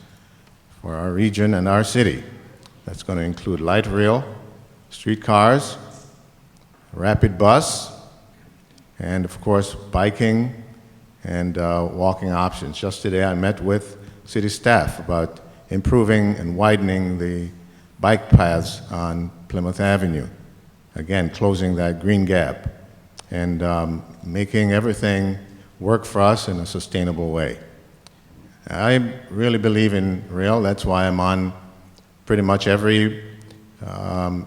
for our region and our city. That's going to include light rail, streetcars, rapid bus, and of course biking and walking options. Just today I met with city staff about improving and widening the bike paths on Plymouth Avenue. Again, closing that green gap and making everything work for us in a sustainable way. I really believe in rail. That's why I'm on pretty much every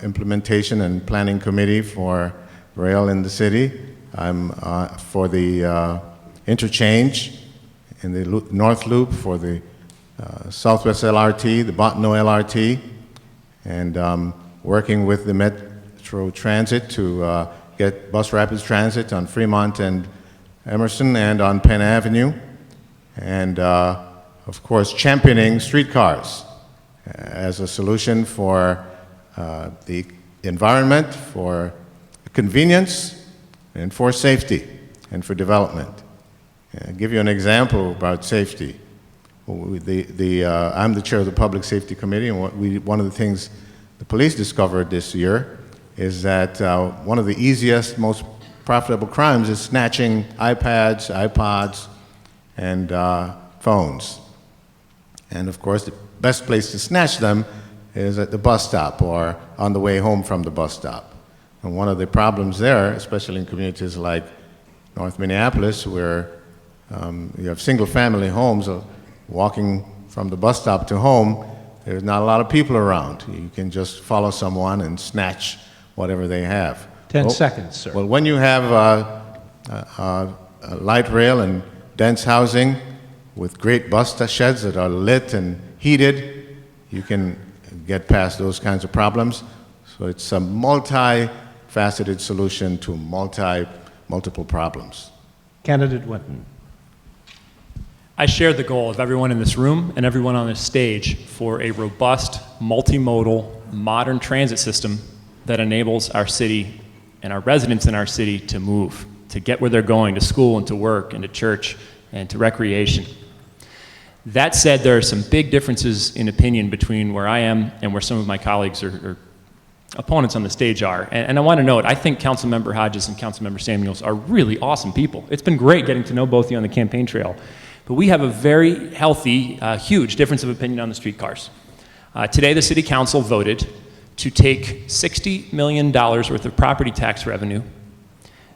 implementation and planning committee for rail in the city. I'm for the interchange in the North Loop, for the Southwest LRT, the Bottineau LRT, and working with the Metro Transit to get bus rapid transit on Fremont and Emerson and on Penn Avenue, and of course championing streetcars as a solution for the environment, for convenience, and for safety, and for development. I'll give you an example about safety. I'm the chair of the Public Safety Committee, and one of the things the police discovered this year is that one of the easiest, most profitable crimes is snatching iPads, iPods, and phones. And of course, the best place to snatch them is at the bus stop or on the way home from the bus stop. And one of the problems there, especially in communities like North Minneapolis, where you have single-family homes, walking from the bus stop to home, there's not a lot of people around. You can just follow someone and snatch whatever they have. 10 seconds, sir. Well, when you have light rail and dense housing with great bus sheds that are lit and heated, you can get past those kinds of problems. So it's a multi-faceted solution to multiple problems. Candidate Winton. I share the goal of everyone in this room and everyone on this stage for a robust, multimodal, modern transit system that enables our city and our residents in our city to move, to get where they're going, to school and to work and to church and to recreation. That said, there are some big differences in opinion between where I am and where some of my colleagues or opponents on the stage are. And I want to note, I think Councilmember Hodges and Councilmember Samuels are really awesome people. It's been great getting to know both of you on the campaign trail. But we have a very healthy, huge difference of opinion on the streetcars. Today, the City Council voted to take $60 million worth of property tax revenue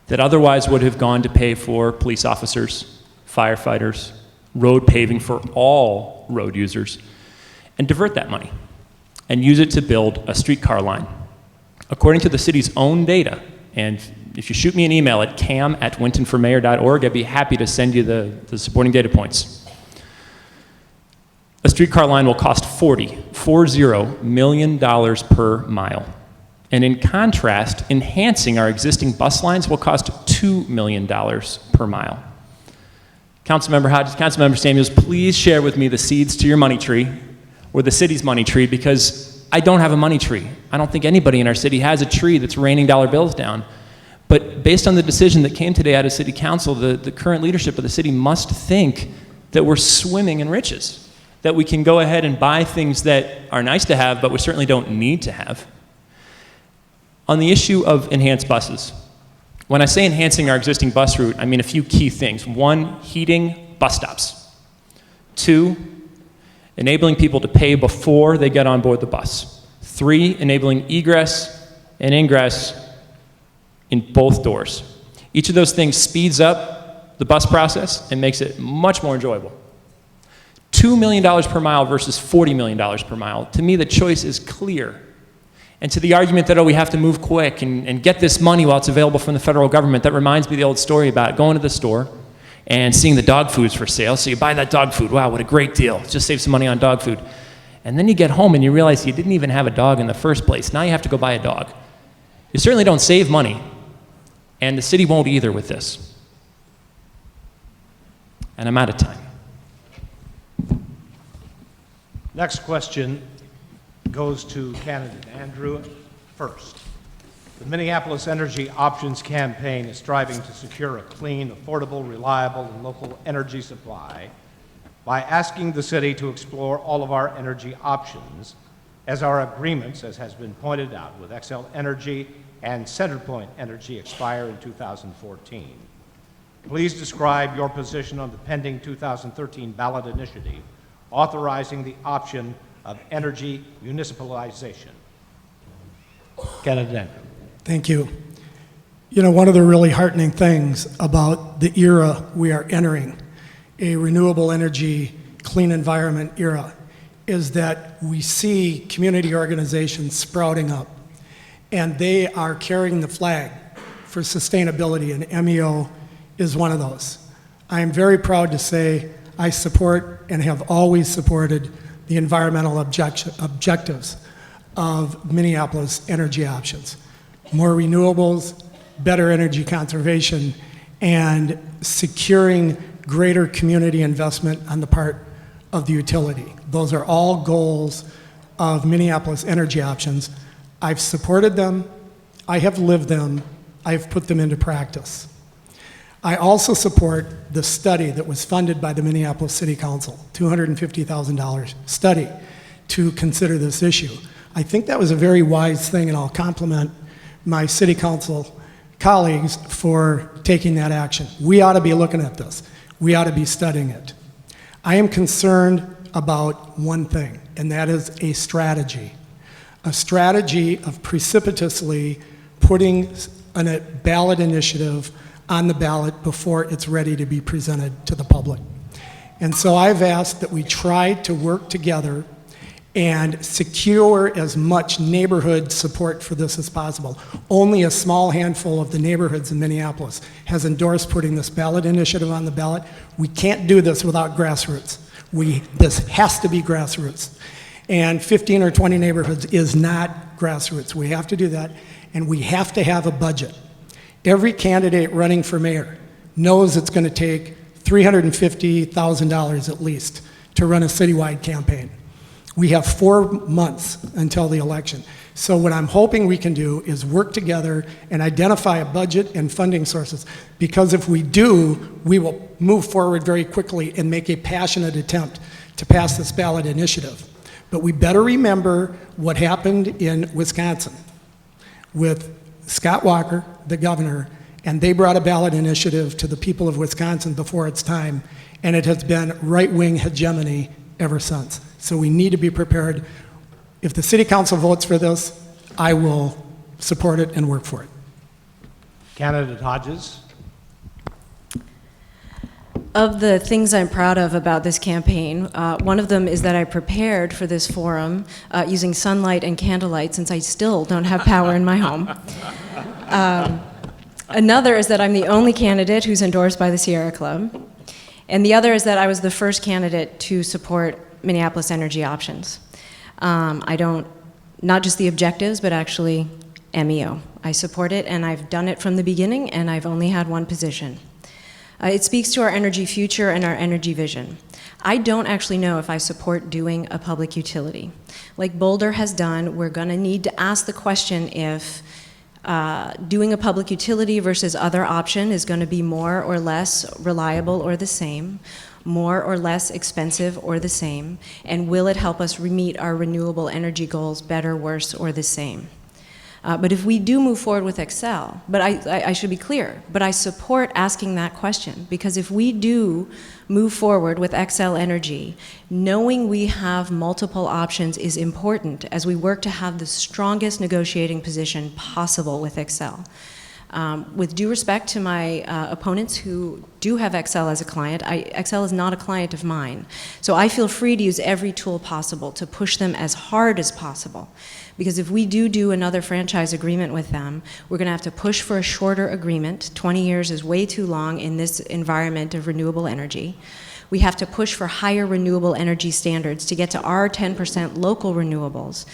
that otherwise would have gone to pay for police officers, firefighters, road paving for all road users, and divert that money and use it to build a streetcar line. According to the city's own data, and if you shoot me an email at cam@wintonformayor.org, I'd be happy to send you the supporting data points. A streetcar line will cost $40 million per mile. And in contrast, enhancing our existing bus lines will cost $2 million per mile. Councilmember Hodges, Councilmember Samuels, please share with me the seeds to your money tree, or the city's money tree, because I don't have a money tree. I don't think anybody in our city has a tree that's raining dollar bills down. But based on the decision that came today out of City Council, the current leadership of the city must think that we're swimming in riches, that we can go ahead and buy things that are nice to have, but we certainly don't need to have. On the issue of enhanced buses, when I say enhancing our existing bus route, I mean a few key things. One, heating bus stops. Two, enabling people to pay before they get on board the bus. Three, enabling egress and ingress in both doors. Each of those things speeds up the bus process and makes it much more enjoyable. $2 million per mile versus $40 million per mile. To me, the choice is clear. And to the argument that, oh, we have to move quick and get this money while it's available from the federal government, that reminds me of the old story about going to the store and seeing the dog food's for sale. So you buy that dog food. Wow, what a great deal. Just save some money on dog food. And then you get home and you realize you didn't even have a dog in the first place. Now you have to go buy a dog. You certainly don't save money. And the city won't either with this. And I'm out of time. Next question goes to candidate Andrew first. The Minneapolis Energy Options Campaign is striving to secure a clean, affordable, reliable, and local energy supply by asking the city to explore all of our energy options, as our agreements, as has been pointed out, with Xcel Energy and CenterPoint Energy expire in 2014. Please describe your position on the pending 2013 ballot initiative authorizing the option of energy municipalization. Candidate Andrew. Thank you. You know, one of the really heartening things about the era we are entering, a renewable energy, clean environment era, is that we see community organizations sprouting up, and they are carrying the flag for sustainability, and MEO is one of those. I am very proud to say I support and have always supported the environmental objectives of Minneapolis energy options. More renewables, better energy conservation, and securing greater community investment on the part of the utility. Those are all goals of Minneapolis energy options. I've supported them, I have lived them, I've put them into practice. I also support the study that was funded by the Minneapolis City Council, $250,000 study to consider this issue. I think that was a very wise thing, and I'll compliment my City Council colleagues for taking that action. We ought to be looking at this. We ought to be studying it. I am concerned about one thing, and that is a strategy of precipitously putting a ballot initiative on the ballot before it's ready to be presented to the public. And so I've asked that we try to work together and secure as much neighborhood support for this as possible. Only a small handful of the neighborhoods in Minneapolis has endorsed putting this ballot initiative on the ballot. We can't do this without grassroots. This has to be grassroots. And 15 or 20 neighborhoods is not grassroots. We have to do that, and we have to have a budget. Every candidate running for mayor knows it's going to take $350,000 at least to run a citywide campaign. We have 4 months until the election. So what I'm hoping we can do is work together and identify a budget and funding sources, because if we do, we will move forward very quickly and make a passionate attempt to pass this ballot initiative. But we better remember what happened in Wisconsin with Scott Walker, the governor, and they brought a ballot initiative to the people of Wisconsin before its time, and it has been right-wing hegemony ever since. So we need to be prepared. If the city council votes for this, I will support it and work for it. Candidate Hodges. Of the things I'm proud of about this campaign, one of them is that I prepared for this forum using sunlight and candlelight, since I still don't have power in my home. Another is that I'm the only candidate who's endorsed by the Sierra Club. And the other is that I was the first candidate to support Minneapolis energy options. I don't, not just the objectives, but actually MEO. I support it, and I've done it from the beginning, and I've only had one position. It speaks to our energy future and our energy vision. I don't actually know if I support doing a public utility. Like Boulder has done, we're going to need to ask the question if doing a public utility versus other option is going to be more or less reliable or the same, more or less expensive or the same, and will it help us meet our renewable energy goals better, worse, or the same? But if we do move forward with Excel, but I should be clear, but I support asking that question, because if we do move forward with Excel Energy, knowing we have multiple options is important as we work to have the strongest negotiating position possible with Excel. With due respect to my opponents who do have Excel as a client, Excel is not a client of mine. So I feel free to use every tool possible to push them as hard as possible. Because if we do another franchise agreement with them, we're going to have to push for a shorter agreement. 20 years is way too long in this environment of renewable energy. We have to push for higher renewable energy standards to get to our 10% local renewables.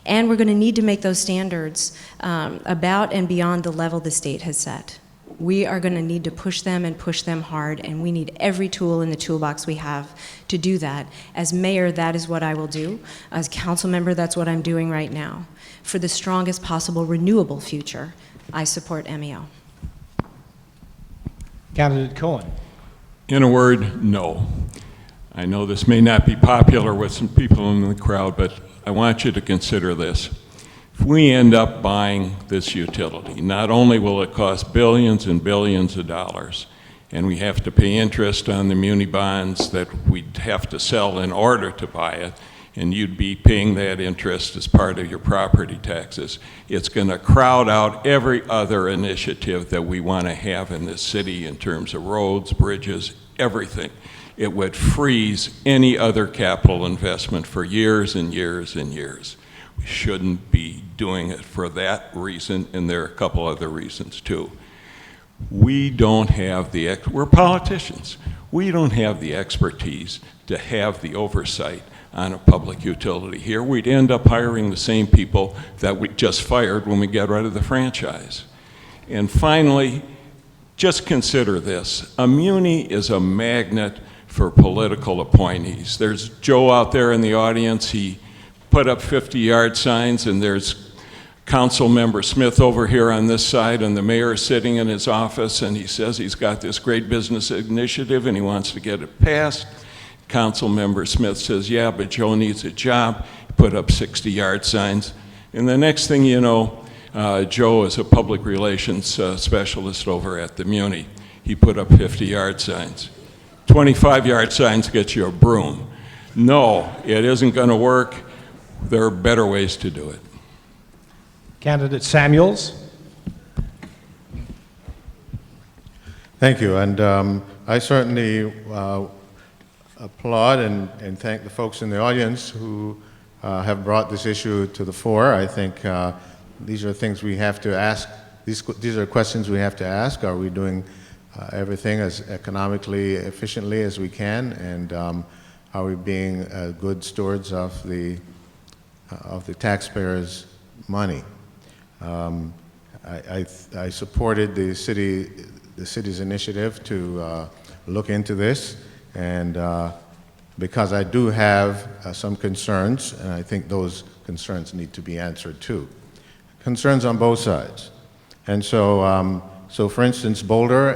And we're going to need to make those standards about and beyond the level the state has set. We are going to need to push them and push them hard, and we need every tool in the toolbox we have to do that. As mayor, that is what I will do. As council member, that's what I'm doing right now. For the strongest possible renewable future, I support MEO. Candidate Cohen. In a word, no. I know this may not be popular with some people in the crowd, but I want you to consider this. If we end up buying this utility, not only will it cost billions and billions of dollars, and we have to pay interest on the muni bonds that we'd have to sell in order to buy it, and you'd be paying that interest as part of your property taxes. It's going to crowd out every other initiative that we want to have in this city in terms of roads, bridges, everything. It would freeze any other capital investment for years and years and years. We shouldn't be doing it for that reason, and there are a couple other reasons too. We don't have we're politicians. We don't have the expertise to have the oversight on a public utility here. We'd end up hiring the same people that we just fired when we got rid of the franchise. And finally, just consider this. A muni is a magnet for political appointees. There's Joe out there in the audience. He put up 50-yard signs, and there's Council Member Smith over here on this side, and the mayor is sitting in his office, and he says he's got this great business initiative and he wants to get it passed. Council Member Smith says, yeah, but Joe needs a job. He put up 60-yard signs. And the next thing you know, Joe is a public relations specialist over at the Muni. He put up 50-yard signs. 25-yard signs get you a broom. No, it isn't going to work. There are better ways to do it. Candidate Samuels. Thank you, and I certainly applaud and thank the folks in the audience who have brought this issue to the fore. I think these are things we have to ask. These are questions we have to ask. Are we doing everything as economically efficiently as we can, and are we being good stewards of the taxpayers' money? I supported the city's initiative to look into this, and because I do have some concerns, and I think those concerns need to be answered too. Concerns on both sides. And so, for instance, Boulder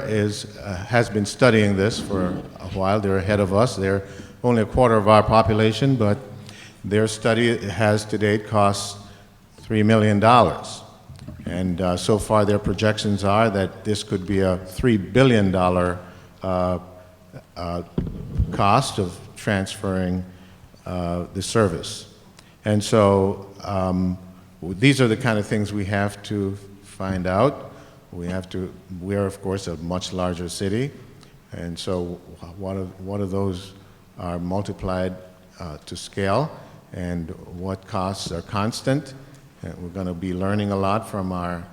has been studying this for a while. They're ahead of us. They're only a quarter of our population, but their study has to date cost $3 million. And so far their projections are that this could be a $3 billion cost of transferring the service. And so these are the kind of things we have to find out. We are of course a much larger city, and so what of those are multiplied to scale, and what costs are constant. And we're going to be learning a lot from our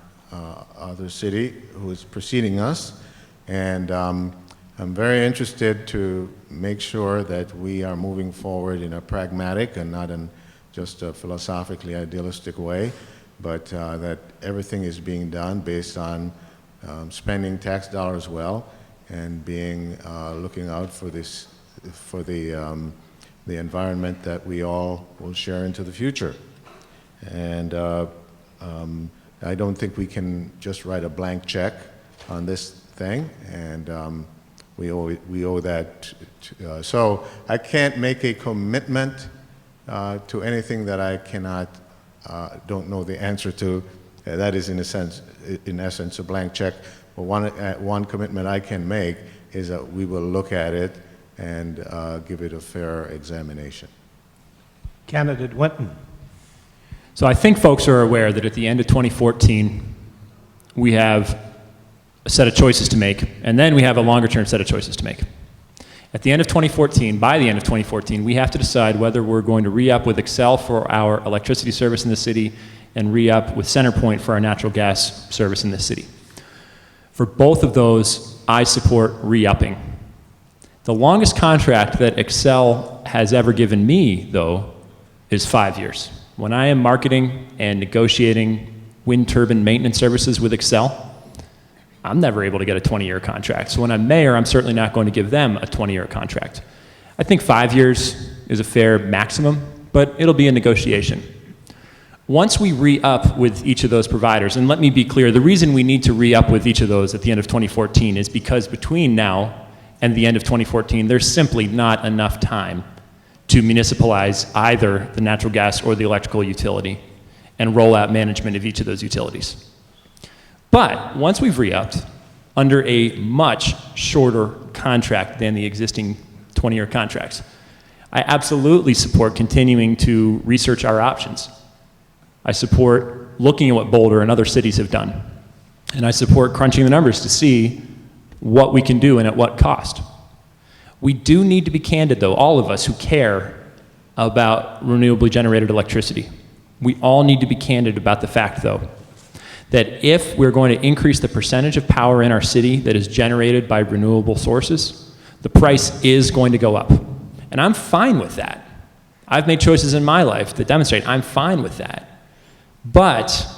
other city who is preceding us, and I'm very interested to make sure that we are moving forward in a pragmatic and not in just a philosophically idealistic way, but that everything is being done based on spending tax dollars well and looking out for the environment that we all will share into the future. And I don't think we can just write a blank check on this thing, and we owe that. So I can't make a commitment to anything that I don't know the answer to. That is, in essence, a blank check. But one commitment I can make is that we will look at it and give it a fair examination. Candidate Winton. So I think folks are aware that at the end of 2014, we have a set of choices to make, and then we have a longer-term set of choices to make. At the end of 2014, by the end of 2014, we have to decide whether we're going to re-up with Xcel for our electricity service in the city and re-up with CenterPoint for our natural gas service in the city. For both of those, I support re-upping. The longest contract that Xcel has ever given me, though, is 5 years. When I am marketing and negotiating wind turbine maintenance services with Xcel, I'm never able to get a 20-year contract. So when I'm mayor, I'm certainly not going to give them a 20-year contract. I think 5 years is a fair maximum, but it'll be a negotiation. Once we re-up with each of those providers, and let me be clear, the reason we need to re-up with each of those at the end of 2014 is because between now and the end of 2014, there's simply not enough time to municipalize either the natural gas or the electrical utility and roll out management of each of those utilities. But once we've re-upped under a much shorter contract than the existing 20-year contracts, I absolutely support continuing to research our options. I support looking at what Boulder and other cities have done. And I support crunching the numbers to see what we can do and at what cost. We do need to be candid, though, all of us who care about renewably generated electricity. We all need to be candid about the fact, though, that if we're going to increase the percentage of power in our city that is generated by renewable sources, the price is going to go up. And I'm fine with that. I've made choices in my life that demonstrate I'm fine with that. But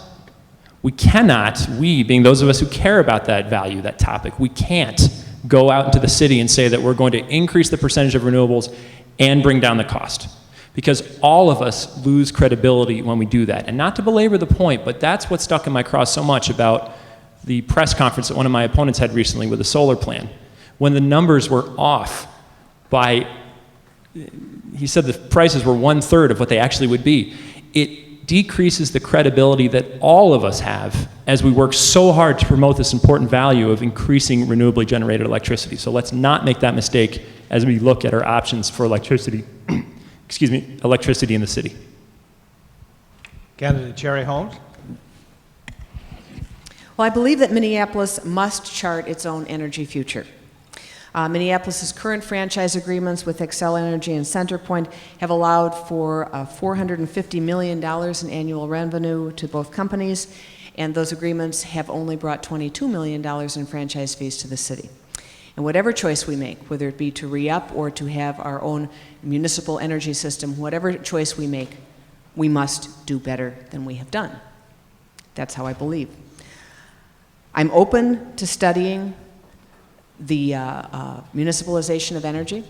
we cannot, we being those of us who care about that value, that topic, we can't go out into the city and say that we're going to increase the percentage of renewables and bring down the cost. Because all of us lose credibility when we do that. And not to belabor the point, but that's what stuck in my craw so much about the press conference that one of my opponents had recently with the solar plan. When the numbers were off by, he said the prices were 1/3 of what they actually would be. It decreases the credibility that all of us have as we work so hard to promote this important value of increasing renewably generated electricity. So let's not make that mistake as we look at our options for electricity. Electricity in the city. Candidate Cherryhomes. Well, I believe that Minneapolis must chart its own energy future. Minneapolis's current franchise agreements with Xcel Energy and CenterPoint have allowed for $450 million in annual revenue to both companies, and those agreements have only brought $22 million in franchise fees to the city. And whatever choice we make, whether it be to re-up or to have our own municipal energy system, whatever choice we make, we must do better than we have done. That's how I believe. I'm open to studying the municipalization of energy,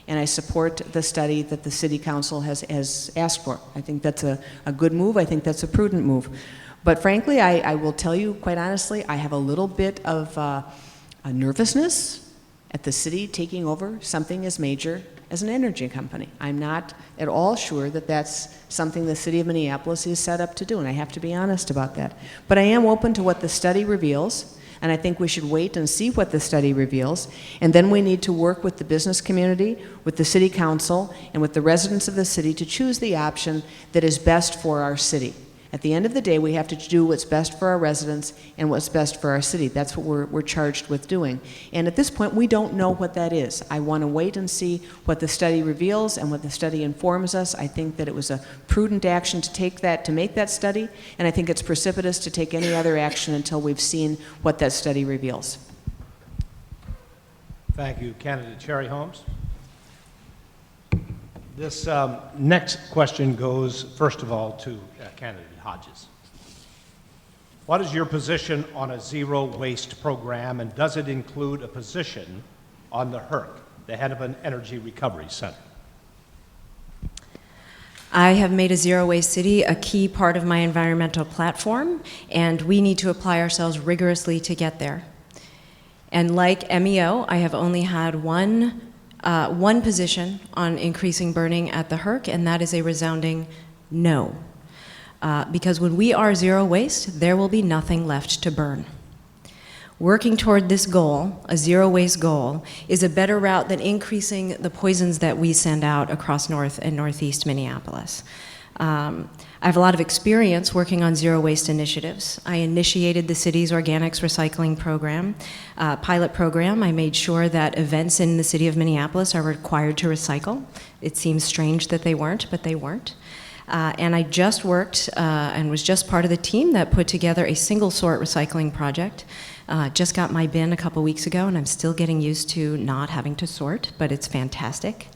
and I support the study that the City Council has asked for. I think that's a good move. I think that's a prudent move. But frankly, I will tell you, quite honestly, I have a little bit of a nervousness at the city taking over something as major as an energy company. I'm not at all sure that that's something the City of Minneapolis is set up to do, and I have to be honest about that. But I am open to what the study reveals, and I think we should wait and see what the study reveals, and then we need to work with the business community, with the City Council, and with the residents of the city to choose the option that is best for our city. At the end of the day, we have to do what's best for our residents and what's best for our city. That's what we're charged with doing. And at this point, we don't know what that is. I want to wait and see what the study reveals and what the study informs us. I think that it was a prudent action to take that, to make that study, and I think it's precipitous to take any other action until we've seen what that study reveals. Thank you, candidate Cherryhomes. This next question goes, first of all, to candidate Hodges. What is your position on a zero waste program, and does it include a position on the HERC, the Hennepin Energy Recovery Center? I have made a zero waste city a key part of my environmental platform, and we need to apply ourselves rigorously to get there. And like MEO, I have only had one position on increasing burning at the HERC, and that is a resounding no. Because when we are zero waste, there will be nothing left to burn. Working toward this goal, a zero waste goal, is a better route than increasing the poisons that we send out across North and Northeast Minneapolis. I have a lot of experience working on zero waste initiatives. I initiated the city's organics recycling program, pilot program. I made sure that events in the city of Minneapolis are required to recycle. It seems strange that they weren't, but they weren't. And I just worked and was just part of the team that put together a single sort recycling project. Just got my bin a couple weeks ago, and I'm still getting used to not having to sort, but it's fantastic.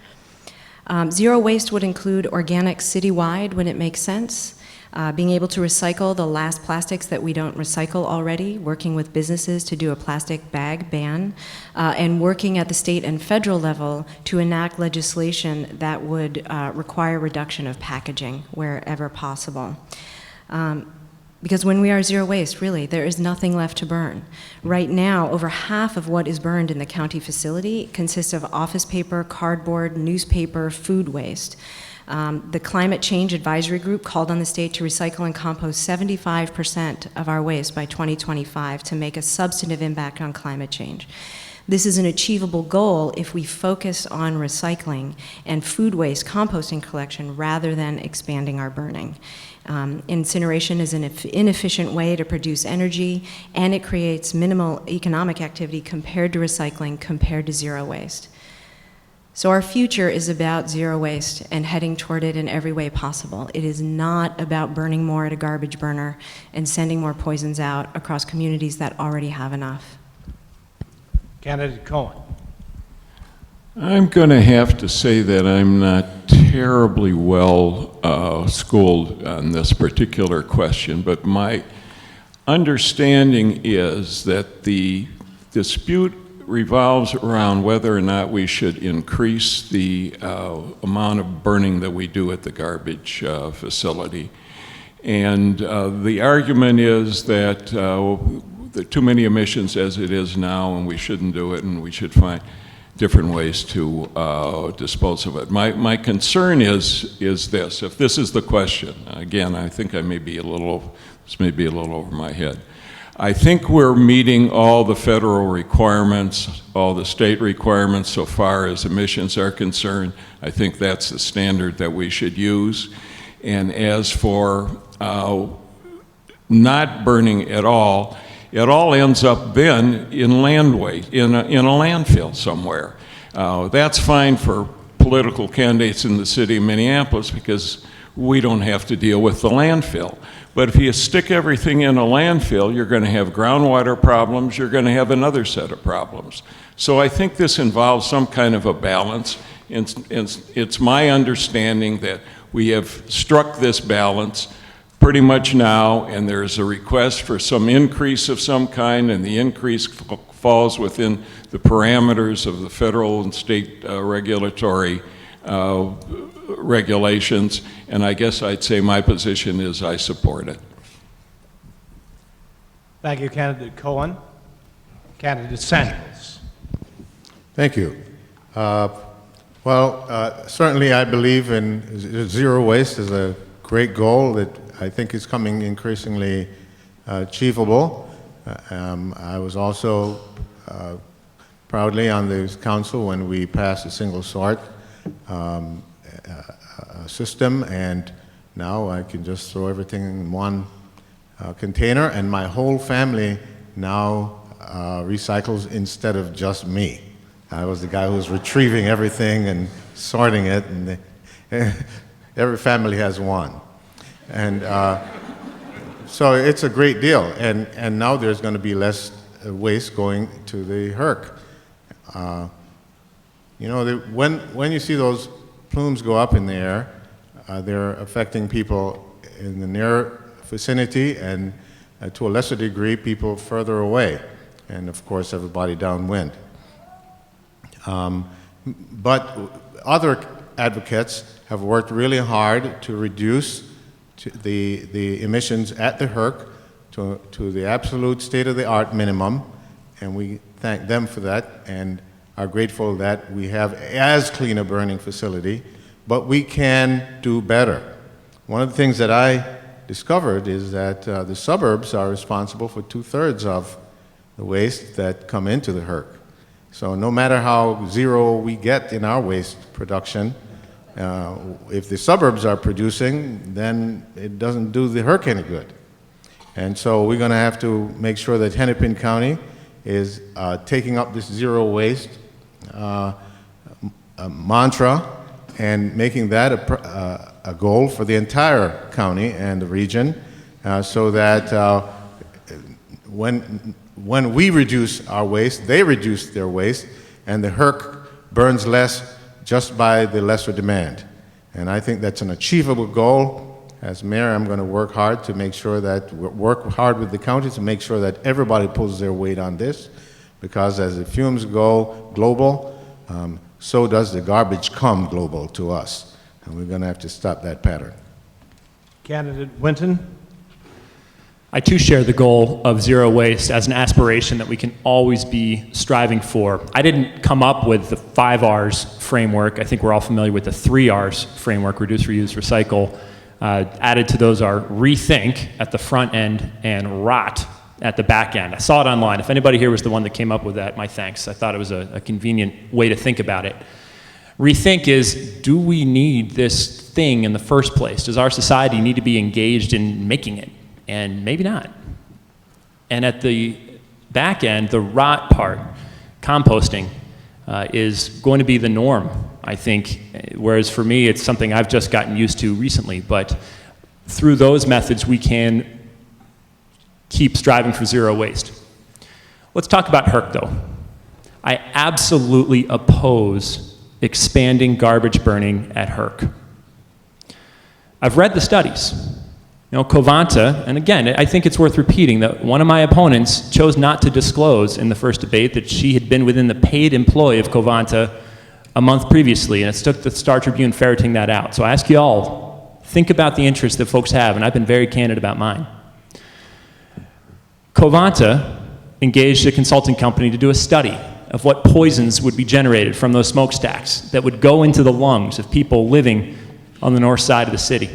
Zero waste would include organics citywide when it makes sense, being able to recycle the last plastics that we don't recycle already, working with businesses to do a plastic bag ban, and working at the state and federal level to enact legislation that would require reduction of packaging wherever possible. Because when we are zero waste, really, there is nothing left to burn. Right now, over half of what is burned in the county facility consists of office paper, cardboard, newspaper, food waste. The Climate Change Advisory Group called on the state to recycle and compost 75% of our waste by 2025 to make a substantive impact on climate change. This is an achievable goal if we focus on recycling and food waste composting collection rather than expanding our burning. Incineration is an inefficient way to produce energy, and it creates minimal economic activity compared to recycling, compared to zero waste. So our future is about zero waste and heading toward it in every way possible. It is not about burning more at a garbage burner and sending more poisons out across communities that already have enough. Candidate Cohen. I'm going to have to say that I'm not terribly well schooled on this particular question, but my understanding is that the dispute revolves around whether or not we should increase the amount of burning that we do at the garbage facility. And the argument is that there are too many emissions as it is now, and we shouldn't do it, and we should find different ways to dispose of it. My concern is this. If this is the question, again, I think this may be a little over my head. I think we're meeting all the federal requirements, all the state requirements so far as emissions are concerned. I think that's the standard that we should use. And as for not burning at all, it all ends up then in land waste, in a landfill somewhere. That's fine for political candidates in the city of Minneapolis because we don't have to deal with the landfill. But if you stick everything in a landfill, you're going to have groundwater problems, you're going to have another set of problems. So I think this involves some kind of a balance. It's my understanding that we have struck this balance pretty much now, and there's a request for some increase of some kind, and the increase falls within the parameters of the federal and state regulatory regulations, and I guess I'd say my position is I support it. Thank you, Candidate Cohen. Candidate Samuels. Thank you. Certainly I believe in zero waste is a great goal that I think is coming increasingly achievable. I was also proudly on the council when we passed a single sort system, and now I can just throw everything in one container, and my whole family now recycles instead of just me. I was the guy who was retrieving everything and sorting it, and every family has one. And so it's a great deal, and now there's going to be less waste going to the HERC. You know, when you see those plumes go up in the air, they're affecting people in the near vicinity and to a lesser degree people further away, and of course everybody downwind. But other advocates have worked really hard to reduce the emissions at the HERC to the absolute state-of-the-art minimum, and we thank them for that and are grateful that we have as clean a burning facility, but we can do better. One of the things that I discovered is that the suburbs are responsible for 2/3 of the waste that come into the HERC. So no matter how zero we get in our waste production, if the suburbs are producing, then it doesn't do the HERC any good. And so we're going to have to make sure that Hennepin County is taking up this zero waste mantra and making that a goal for the entire county and the region, so that when we reduce our waste, they reduce their waste, and the HERC burns less just by the lesser demand. And I think that's an achievable goal. As mayor, I'm going to work hard to make sure that, work hard with the county to make sure that everybody pulls their weight on this, because as the fumes go global, so does the garbage come global to us. And we're going to have to stop that pattern. Candidate Winton. I too share the goal of zero waste as an aspiration that we can always be striving for. I didn't come up with the 5 R's framework. I think we're all familiar with the 3 R's framework: reduce, reuse, recycle. Added to those are rethink at the front end and rot at the back end. I saw it online. If anybody here was the one that came up with that, my thanks. I thought it was a convenient way to think about it. Rethink is, do we need this thing in the first place? Does our society need to be engaged in making it? And maybe not. And at the back end, the rot part, composting, is going to be the norm, I think, whereas for me, it's something I've just gotten used to recently. But through those methods, we can keep striving for zero waste. Let's talk about HERC, though. I absolutely oppose expanding garbage burning at HERC. I've read the studies. You know, Covanta, and again, I think it's worth repeating that one of my opponents chose not to disclose in the first debate that she had been within the paid employ of Covanta a month previously, and it took the Star Tribune ferreting that out. So I ask you all, think about the interests that folks have, and I've been very candid about mine. Covanta engaged a consulting company to do a study of what poisons would be generated from those smokestacks that would go into the lungs of people living on the north side of the city.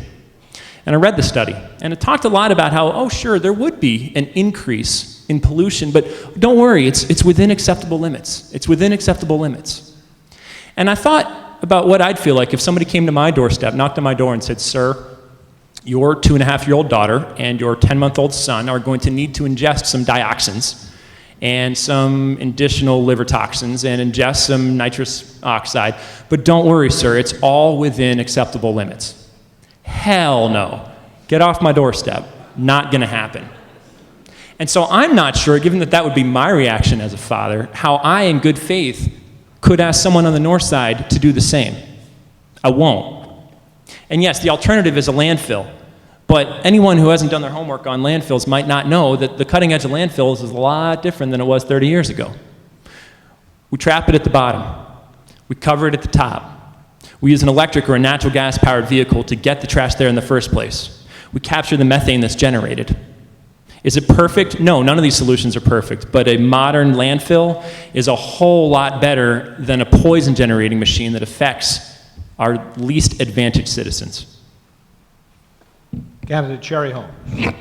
And I read the study, and it talked a lot about how, oh sure, there would be an increase in pollution, but don't worry, it's within acceptable limits. It's within acceptable limits. And I thought about what I'd feel like if somebody came to my doorstep, knocked on my door and said, sir, your 2.5-year-old daughter and your 10-month-old son are going to need to ingest some dioxins and some additional liver toxins and ingest some nitrous oxide, but don't worry, sir, it's all within acceptable limits. Hell no. Get off my doorstep. Not going to happen. And so I'm not sure, given that that would be my reaction as a father, how I, in good faith, could ask someone on the north side to do the same. I won't. And yes, the alternative is a landfill. But anyone who hasn't done their homework on landfills might not know that the cutting edge of landfills is a lot different than it was 30 years ago. We trap it at the bottom. We cover it at the top. We use an electric or a natural gas powered vehicle to get the trash there in the first place. We capture the methane that's generated. Is it perfect? No, none of these solutions are perfect, but a modern landfill is a whole lot better than a poison generating machine that affects our least advantaged citizens. Candidate Cherryhomes.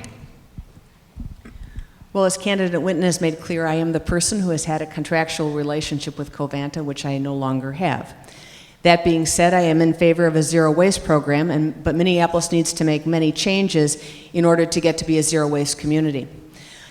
Well, as candidate Winton has made clear, I am the person who has had a contractual relationship with Covanta, which I no longer have. That being said, I am in favor of a zero waste program, but Minneapolis needs to make many changes in order to get to be a zero waste community.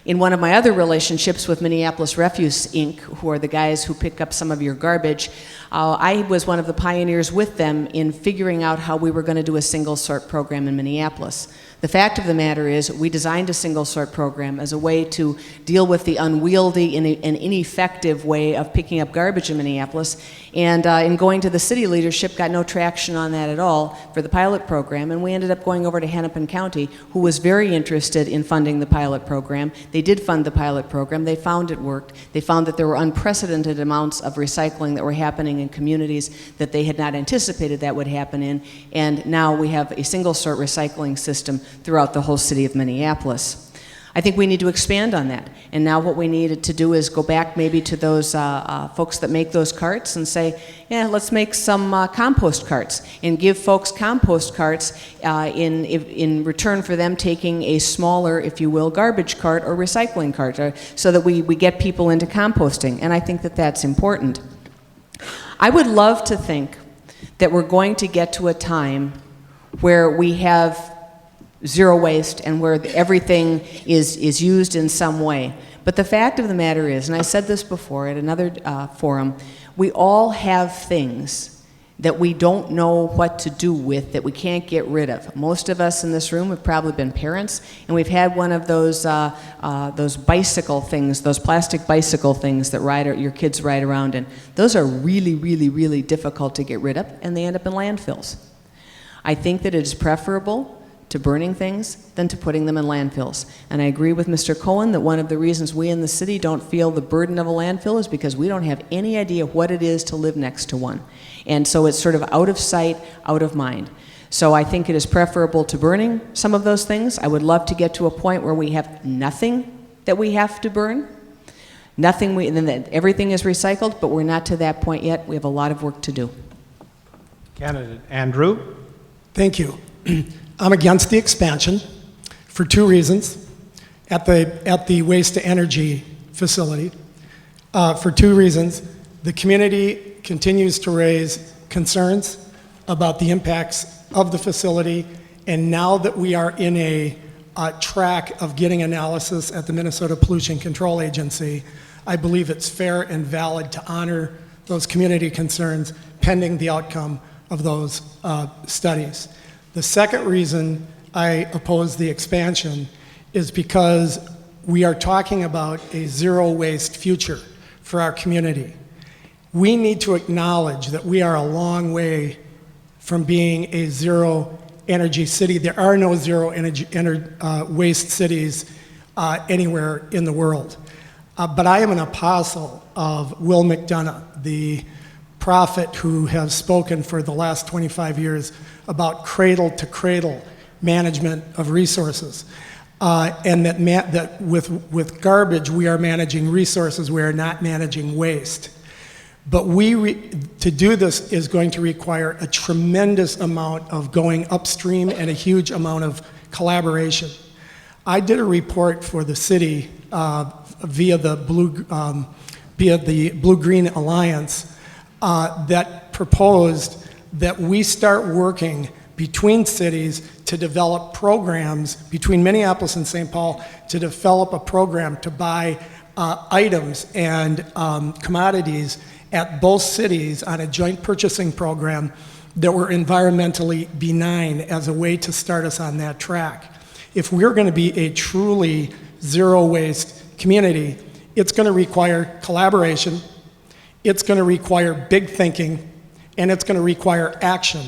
In one of my other relationships with Minneapolis Refuse Inc., who are the guys who pick up some of your garbage, I was one of the pioneers with them in figuring out how we were going to do a single sort program in Minneapolis. The fact of the matter is, we designed a single sort program as a way to deal with the unwieldy and ineffective way of picking up garbage in Minneapolis, and in going to the city leadership, got no traction on that at all for the pilot program, and we ended up going over to Hennepin County, who was very interested in funding the pilot program. They did fund the pilot program. They found it worked. They found that there were unprecedented amounts of recycling that were happening in communities that they had not anticipated that would happen in, and now we have a single sort recycling system throughout the whole city of Minneapolis. I think we need to expand on that, and now what we need to do is go back maybe to those folks that make those carts and say, yeah, let's make some compost carts and give folks compost carts in return for them taking a smaller, if you will, garbage cart or recycling cart, so that we get people into composting, and I think that that's important. I would love to think that we're going to get to a time where we have zero waste and where everything is used in some way. But the fact of the matter is, and I said this before at another forum, we all have things that we don't know what to do with, that we can't get rid of. Most of us in this room have probably been parents, and we've had one of those bicycle things, those plastic bicycle things that your kids ride around in. Those are really, really, really difficult to get rid of, and they end up in landfills. I think that it is preferable to burning things than to putting them in landfills. And I agree with Mr. Cohen that one of the reasons we in the city don't feel the burden of a landfill is because we don't have any idea what it is to live next to one. And so it's sort of out of sight, out of mind. So I think it is preferable to burning some of those things. I would love to get to a point where we have nothing that we have to burn. Then that everything is recycled, but we're not to that point yet. We have a lot of work to do. Candidate Andrew. Thank you. I'm against the expansion for two reasons at the waste to energy facility. For two reasons. The community continues to raise concerns about the impacts of the facility, and now that we are in a track of getting analysis at the Minnesota Pollution Control Agency, I believe it's fair and valid to honor those community concerns pending the outcome of those studies. The second reason I oppose the expansion is because we are talking about a zero waste future for our community. We need to acknowledge that we are a long way from being a zero energy city. There are no zero waste cities anywhere in the world. But I am an apostle of Will McDonough, the prophet who has spoken for the last 25 years about cradle-to-cradle management of resources. And that with garbage, we are managing resources, we are not managing waste. But to do this is going to require a tremendous amount of going upstream and a huge amount of collaboration. I did a report for the city via the Blue-Green Alliance that proposed that we start working between cities to develop programs, between Minneapolis and St. Paul, to develop a program to buy items and commodities at both cities on a joint purchasing program that were environmentally benign as a way to start us on that track. If we're going to be a truly zero waste community, it's going to require collaboration, it's going to require big thinking, and it's going to require action.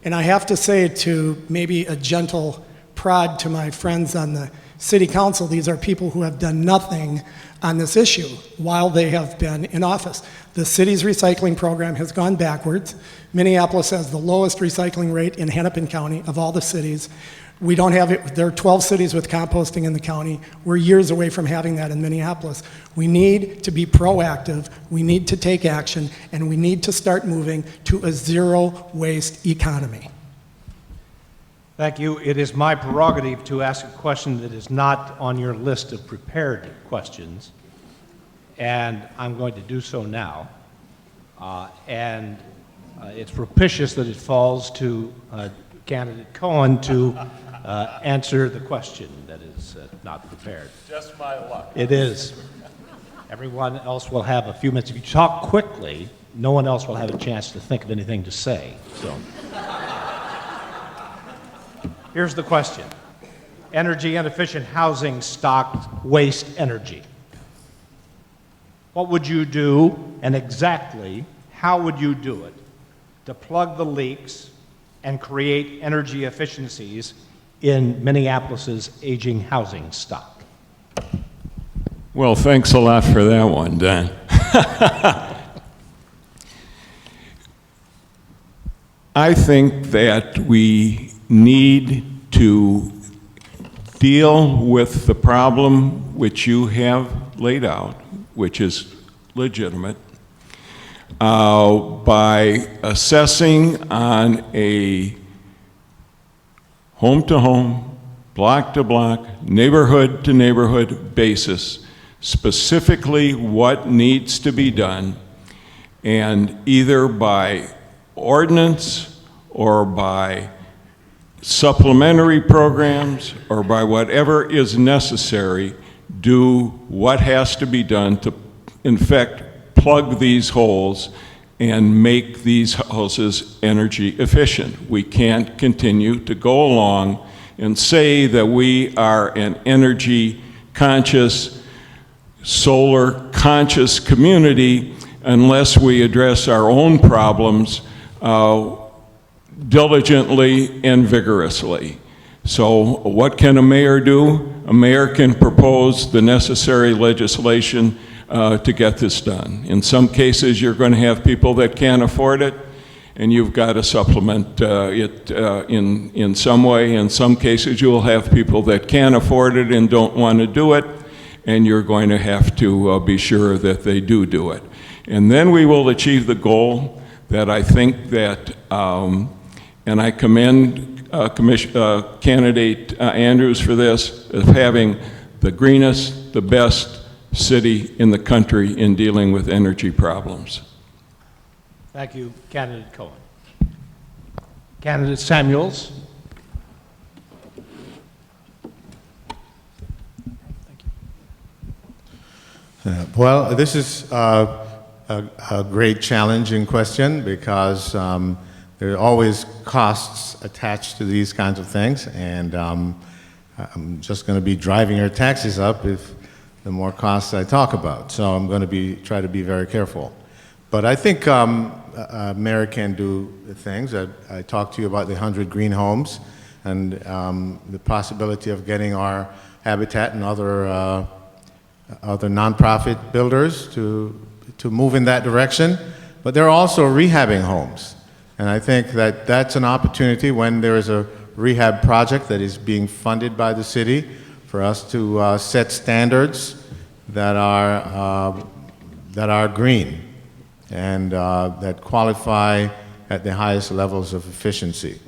And I have to say to maybe a gentle prod to my friends on the city council. These are people who have done nothing on this issue while they have been in office. The city's recycling program has gone backwards. Minneapolis has the lowest recycling rate in Hennepin County of all the cities. We don't have it, there are 12 cities with composting in the county. We're years away from having that in Minneapolis. We need to be proactive, we need to take action, and we need to start moving to a zero waste economy. Thank you. It is my prerogative to ask a question that is not on your list of prepared questions, and I'm going to do so now. It's propitious that it falls to candidate Cohen to answer the question that is not prepared. Just my luck. It is. Everyone else will have a few minutes. If you talk quickly, no one else will have a chance to think of anything to say. So, here's the question. Energy inefficient housing stock waste energy. What would you do, and exactly how would you do it, to plug the leaks and create energy efficiencies in Minneapolis's aging housing stock? Well, thanks a lot for that one, Don. I think that we need to deal with the problem which you have laid out, which is legitimate, by assessing on a home-to-home, block-to-block, neighborhood-to-neighborhood basis, specifically what needs to be done, and either by ordinance or by supplementary programs or by whatever is necessary, do what has to be done to, in fact, plug these holes and make these houses energy efficient. We can't continue to go along and say that we are an energy conscious, solar conscious community unless we address our own problems diligently and vigorously. So what can a mayor do? A mayor can propose the necessary legislation to get this done. In some cases, you're going to have people that can't afford it, and you've got to supplement it in some way. In some cases, you'll have people that can afford it and don't want to do it, and you're going to have to be sure that they do it. And then we will achieve the goal that I think that, and I commend candidate Andrews for this, of having the greenest, the best city in the country in dealing with energy problems. Thank you, candidate Cohen. Candidate Samuels. Well, this is a great challenging question because there are always costs attached to these kinds of things, and I'm just going to be driving your taxes up if the more costs I talk about. So I'm going to try to be very careful. But I think a mayor can do things. I talked to you about the 100 green homes and the possibility of getting our Habitat and other nonprofit builders to move in that direction. But there are also rehabbing homes. And I think that that's an opportunity when there is a rehab project that is being funded by the city for us to set standards that are green and that qualify at the highest levels of efficiency.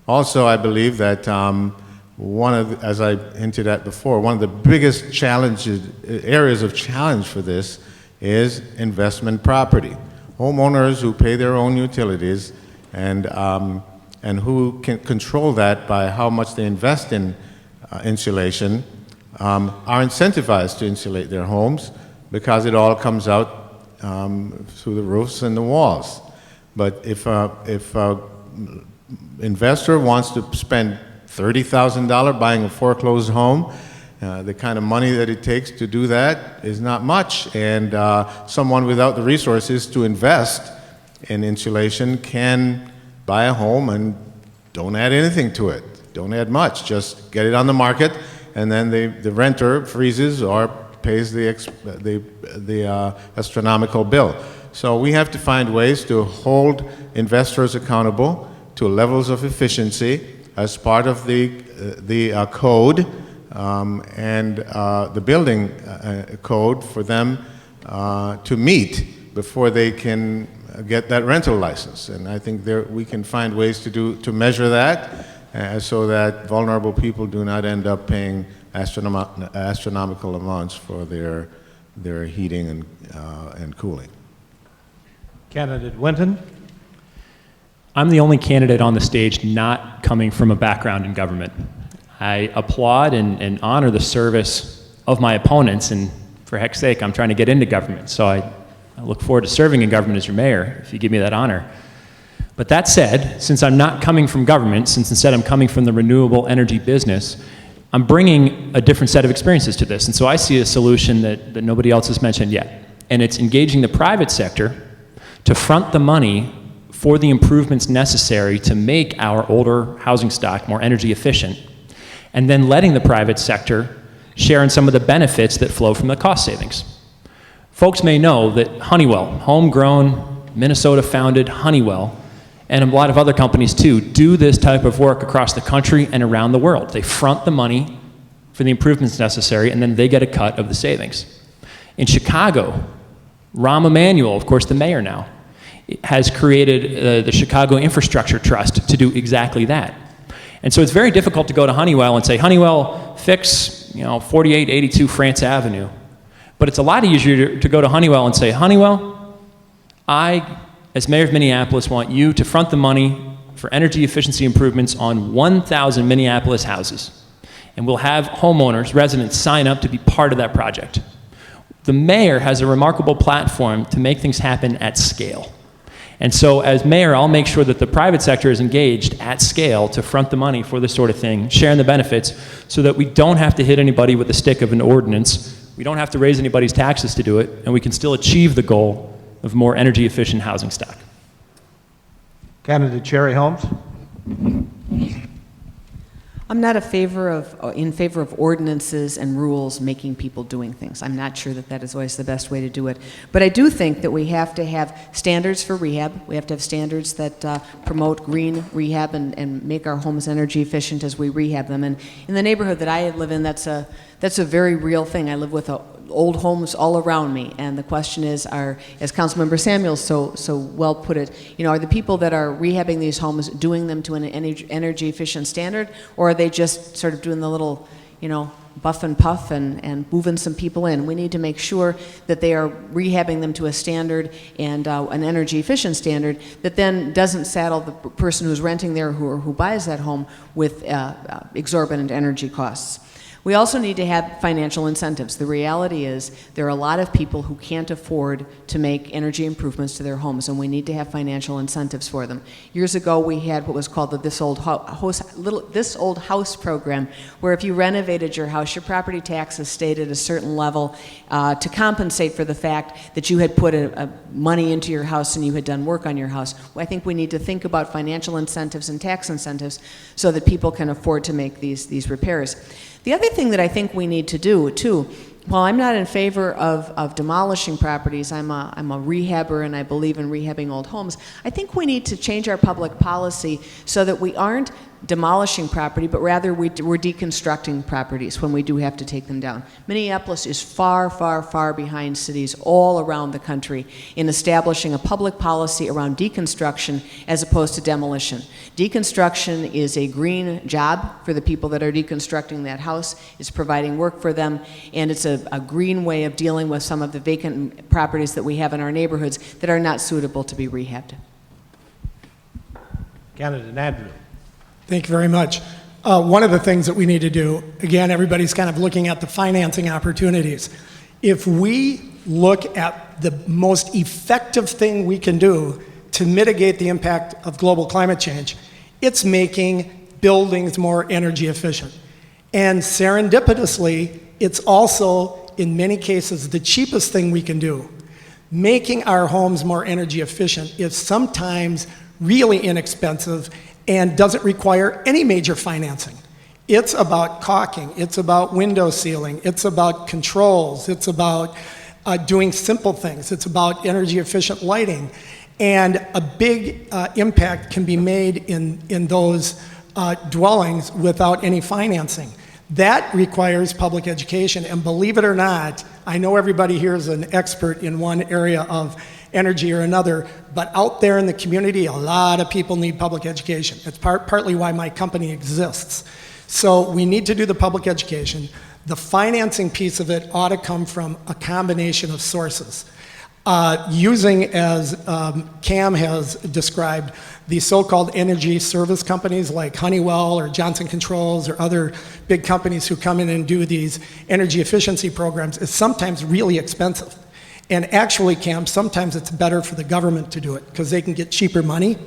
Also, I believe that as I hinted at before, one of the biggest areas of challenge for this is investment property. Homeowners who pay their own utilities and who can control that by how much they invest in insulation are incentivized to insulate their homes because it all comes out through the roofs and the walls. But if an investor wants to spend $30,000 buying a foreclosed home, the kind of money that it takes to do that is not much, and someone without the resources to invest in insulation can buy a home and don't add anything to it. Don't add much. Just get it on the market, and then the renter freezes or pays the astronomical bill. So we have to find ways to hold investors accountable to levels of efficiency as part of the code and the building code for them to meet before they can get that rental license. And I think we can find ways to measure that so that vulnerable people do not end up paying astronomical amounts for their heating and cooling. Candidate Winton. I'm the only candidate on the stage not coming from a background in government. I applaud and honor the service of my opponents, and for heck's sake, I'm trying to get into government. So I look forward to serving in government as your mayor, if you give me that honor. But that said, since I'm not coming from government, since instead I'm coming from the renewable energy business, I'm bringing a different set of experiences to this. And so I see a solution that nobody else has mentioned yet. And it's engaging the private sector to front the money for the improvements necessary to make our older housing stock more energy efficient, and then letting the private sector share in some of the benefits that flow from the cost savings. Folks may know that Honeywell, homegrown, Minnesota-founded Honeywell, and a lot of other companies too, do this type of work across the country and around the world. They front the money for the improvements necessary, and then they get a cut of the savings. In Chicago, Rahm Emanuel, of course the mayor now, has created the Chicago Infrastructure Trust to do exactly that. And so it's very difficult to go to Honeywell and say, Honeywell, fix 4882 France Avenue. But it's a lot easier to go to Honeywell and say, Honeywell, I, as mayor of Minneapolis, want you to front the money for energy efficiency improvements on 1,000 Minneapolis houses. And we'll have homeowners, residents, sign up to be part of that project. The mayor has a remarkable platform to make things happen at scale. And so as mayor, I'll make sure that the private sector is engaged at scale to front the money for this sort of thing, sharing the benefits, so that we don't have to hit anybody with the stick of an ordinance, we don't have to raise anybody's taxes to do it, and we can still achieve the goal of more energy efficient housing stock. Candidate Cherryhomes. I'm not in favor of ordinances and rules making people doing things. I'm not sure that is always the best way to do it. But I do think that we have to have standards for rehab. We have to have standards that promote green rehab and make our homes energy efficient as we rehab them. And in the neighborhood that I live in, that's a very real thing. I live with old homes all around me, and the question is, as Councilmember Samuels so well put it, are the people that are rehabbing these homes doing them to an energy efficient standard, or are they just sort of doing the little, buff and puff and moving some people in? We need to make sure that they are rehabbing them to a standard and an energy efficient standard that then doesn't saddle the person who's renting there or who buys that home with exorbitant energy costs. We also need to have financial incentives. The reality is there are a lot of people who can't afford to make energy improvements to their homes, and we need to have financial incentives for them. Years ago, we had what was called the This Old House program, where if you renovated your house, your property taxes stayed at a certain level to compensate for the fact that you had put money into your house and you had done work on your house. I think we need to think about financial incentives and tax incentives so that people can afford to make these repairs. The other thing that I think we need to do, too, while I'm not in favor of demolishing properties, I'm a rehabber and I believe in rehabbing old homes, I think we need to change our public policy so that we aren't demolishing property, but rather we're deconstructing properties when we do have to take them down. Minneapolis is far, far, far behind cities all around the country in establishing a public policy around deconstruction as opposed to demolition. Deconstruction is a green job for the people that are deconstructing that house. It's providing work for them, and it's a green way of dealing with some of the vacant properties that we have in our neighborhoods that are not suitable to be rehabbed. Candidate Andrew. Thank you very much. One of the things that we need to do, again, everybody's kind of looking at the financing opportunities. If we look at the most effective thing we can do to mitigate the impact of global climate change, it's making buildings more energy efficient. And serendipitously, it's also, in many cases, the cheapest thing we can do. Making our homes more energy efficient is sometimes really inexpensive and doesn't require any major financing. It's about caulking, it's about window sealing, it's about controls, it's about doing simple things, it's about energy efficient lighting. And a big impact can be made in those dwellings without any financing. That requires public education, and believe it or not, I know everybody here is an expert in one area of energy or another, but out there in the community, a lot of people need public education. It's partly why my company exists. So we need to do the public education. The financing piece of it ought to come from a combination of sources. Using, as Cam has described, the so-called energy service companies like Honeywell or Johnson Controls or other big companies who come in and do these energy efficiency programs is sometimes really expensive. And actually, Cam, sometimes it's better for the government to do it because they can get cheaper money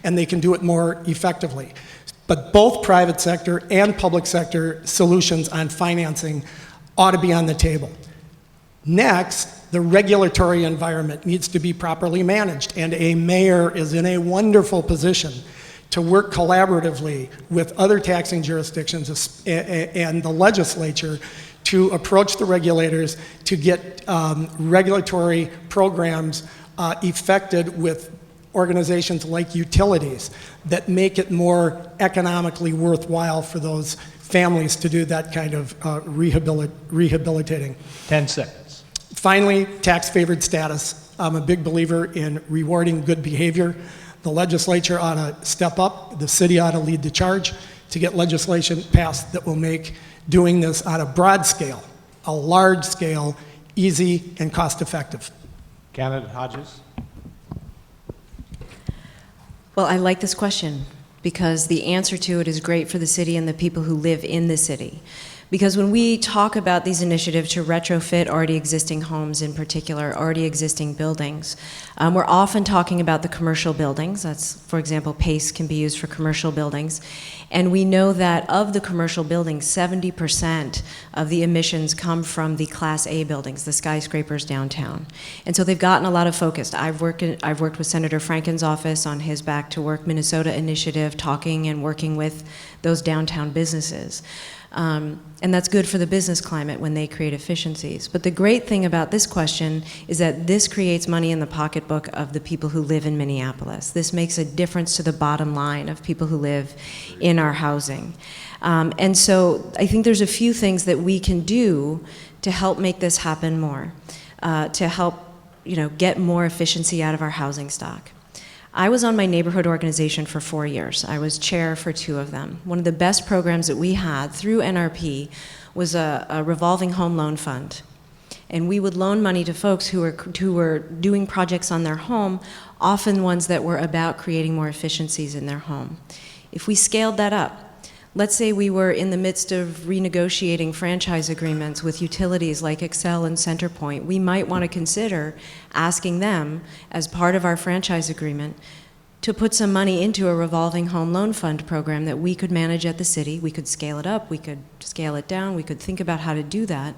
and they can do it more effectively. But both private sector and public sector solutions on financing ought to be on the table. Next, the regulatory environment needs to be properly managed, and a mayor is in a wonderful position to work collaboratively with other taxing jurisdictions and the legislature to approach the regulators to get regulatory programs effected with organizations like utilities that make it more economically worthwhile for those families to do that kind of rehabilitating. 10 seconds. Finally, tax-favored status. I'm a big believer in rewarding good behavior. The legislature ought to step up. The city ought to lead the charge to get legislation passed that will make doing this on a broad scale, a large scale, easy and cost-effective. Candidate Hodges. Well, I like this question because the answer to it is great for the city and the people who live in the city. Because when we talk about these initiatives to retrofit already existing homes, in particular, already existing buildings, we're often talking about the commercial buildings. That's, for example, PACE can be used for commercial buildings. And we know that of the commercial buildings, 70% of the emissions come from the Class A buildings, the skyscrapers downtown. And so they've gotten a lot of focus. I've worked with Senator Franken's office on his Back to Work Minnesota initiative, talking and working with those downtown businesses. And that's good for the business climate when they create efficiencies. But the great thing about this question is that this creates money in the pocketbook of the people who live in Minneapolis. This makes a difference to the bottom line of people who live in our housing. And so I think there's a few things that we can do to help make this happen more, to help get more efficiency out of our housing stock. I was on my neighborhood organization for 4 years. I was chair for 2 of them. One of the best programs that we had through NRP was a revolving home loan fund. And we would loan money to folks who were doing projects on their home, often ones that were about creating more efficiencies in their home. If we scaled that up, let's say we were in the midst of renegotiating franchise agreements with utilities like Xcel and CenterPoint, we might want to consider asking them, as part of our franchise agreement, to put some money into a revolving home loan fund program that we could manage at the city. We could scale it up, we could scale it down, we could think about how to do that.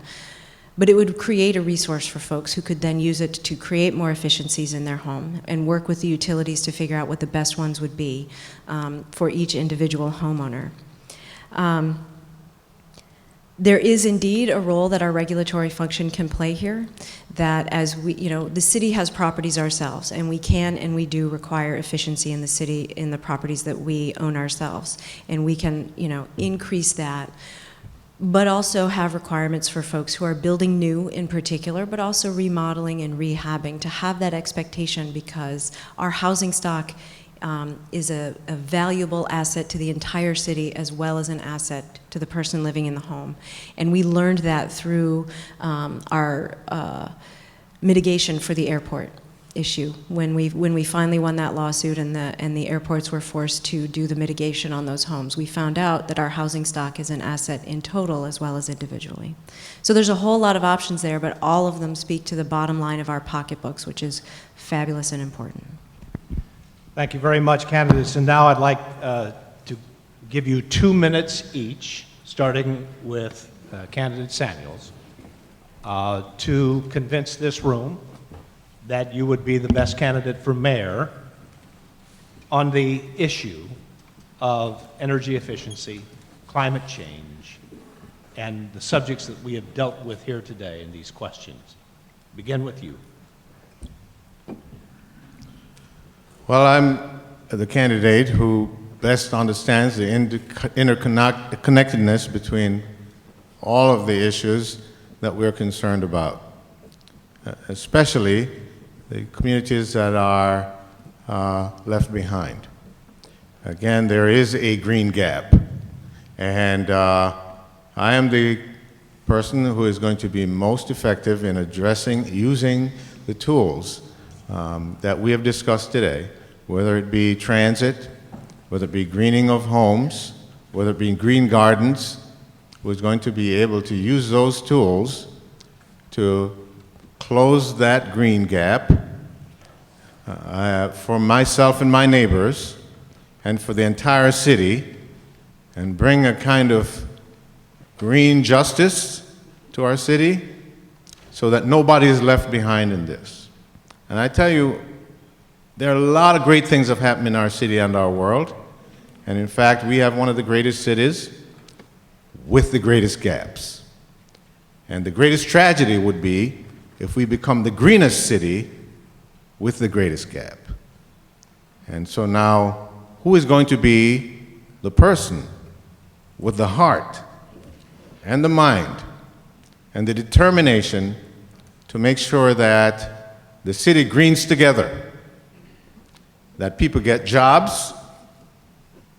But it would create a resource for folks who could then use it to create more efficiencies in their home and work with the utilities to figure out what the best ones would be for each individual homeowner. There is indeed a role that our regulatory function can play here, that as we, the city has properties ourselves, and we can and we do require efficiency in the city in the properties that we own ourselves, and we can, increase that, but also have requirements for folks who are building new in particular, but also remodeling and rehabbing, to have that expectation, because our housing stock is a valuable asset to the entire city as well as an asset to the person living in the home. And we learned that through our mitigation for the airport issue. When we finally won that lawsuit and the airports were forced to do the mitigation on those homes, we found out that our housing stock is an asset in total as well as individually. So there's a whole lot of options there, but all of them speak to the bottom line of our pocketbooks, which is fabulous and important. Thank you very much, candidates. And now I'd like to give you 2 minutes each, starting with candidate Samuels, to convince this room that you would be the best candidate for mayor on the issue of energy efficiency, climate change, and the subjects that we have dealt with here today in these questions. Begin with you. Well, I'm the candidate who best understands the interconnectedness between all of the issues that we're concerned about, especially the communities that are left behind. Again, there is a green gap, and I am the person who is going to be most effective in using the tools that we have discussed today, whether it be transit, whether it be greening of homes, whether it be green gardens, who's going to be able to use those tools to close that green gap for myself and my neighbors and for the entire city, and bring a kind of green justice to our city so that nobody is left behind in this. And I tell you, there are a lot of great things that have happened in our city and our world. And in fact, we have one of the greatest cities with the greatest gaps. And the greatest tragedy would be if we become the greenest city with the greatest gap. And so now, who is going to be the person with the heart and the mind and the determination to make sure that the city greens together, that people get jobs,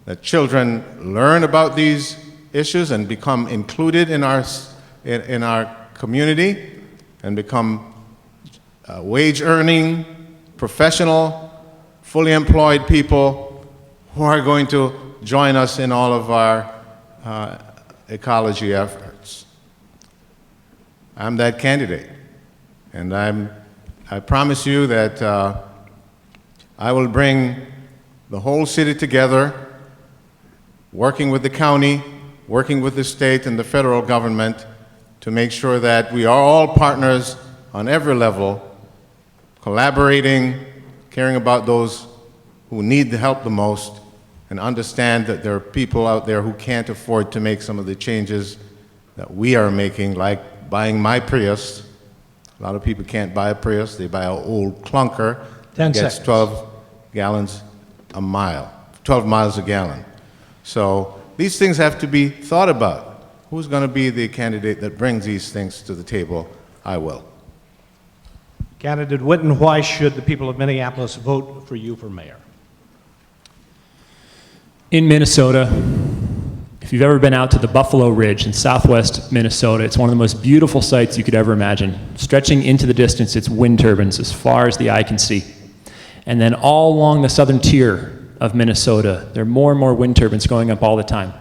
that children learn about these issues and become included in our community and become wage-earning, professional, fully employed people who are going to join us in all of our ecology efforts. I'm that candidate, and I promise you that I will bring the whole city together, working with the county, working with the state and the federal government to make sure that we are all partners on every level, collaborating, caring about those who need the help the most, and understand that there are people out there who can't afford to make some of the changes that we are making, like buying my Prius. A lot of people can't buy a Prius, they buy an old clunker. 10 gets seconds. 12 gallons a mile, 12 miles a gallon. So these things have to be thought about. Who's going to be the candidate that brings these things to the table? I will. Candidate Winton, why should the people of Minneapolis vote for you for mayor? In Minnesota, if you've ever been out to the Buffalo Ridge in southwest Minnesota, it's one of the most beautiful sights you could ever imagine. Stretching into the distance, it's wind turbines as far as the eye can see. And then all along the southern tier of Minnesota, there are more and more wind turbines going up all the time.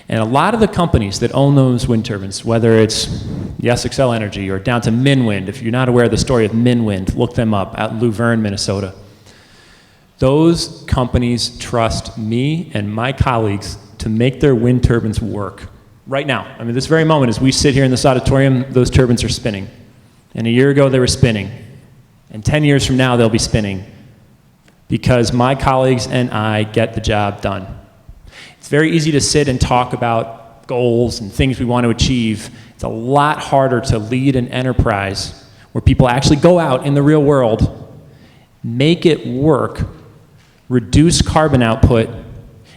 And a lot of the companies that own those wind turbines, whether it's SXL Energy or down to Minwind, if you're not aware of the story of Minwind, look them up out in Luverne, Minnesota. Those companies trust me and my colleagues to make their wind turbines work. Right now, I mean, this very moment, as we sit here in this auditorium, those turbines are spinning. And a year ago, they were spinning. And 10 years from now, they'll be spinning. Because my colleagues and I get the job done. It's very easy to sit and talk about goals and things we want to achieve. It's a lot harder to lead an enterprise where people actually go out in the real world, make it work, reduce carbon output,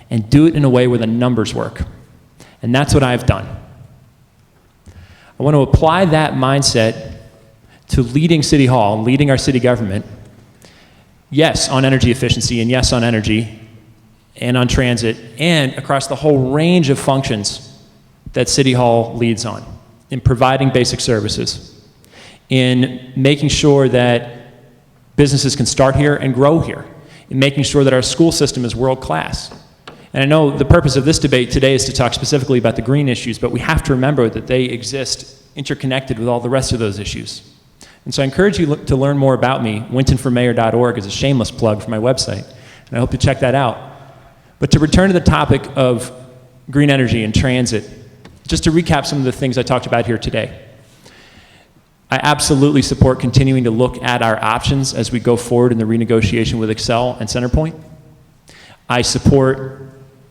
and do it in a way where the numbers work. And that's what I've done. I want to apply that mindset to leading City Hall and leading our city government. Yes, on energy efficiency, and yes, on energy, and on transit, and across the whole range of functions that City Hall leads on, in providing basic services, in making sure that businesses can start here and grow here, in making sure that our school system is world class. And I know the purpose of this debate today is to talk specifically about the green issues, but we have to remember that they exist interconnected with all the rest of those issues. And so I encourage you to learn more about me. WintonForMayor.org is a shameless plug for my website, and I hope you check that out. But to return to the topic of green energy and transit, just to recap some of the things I talked about here today. I absolutely support continuing to look at our options as we go forward in the renegotiation with Excel and Centerpoint. I support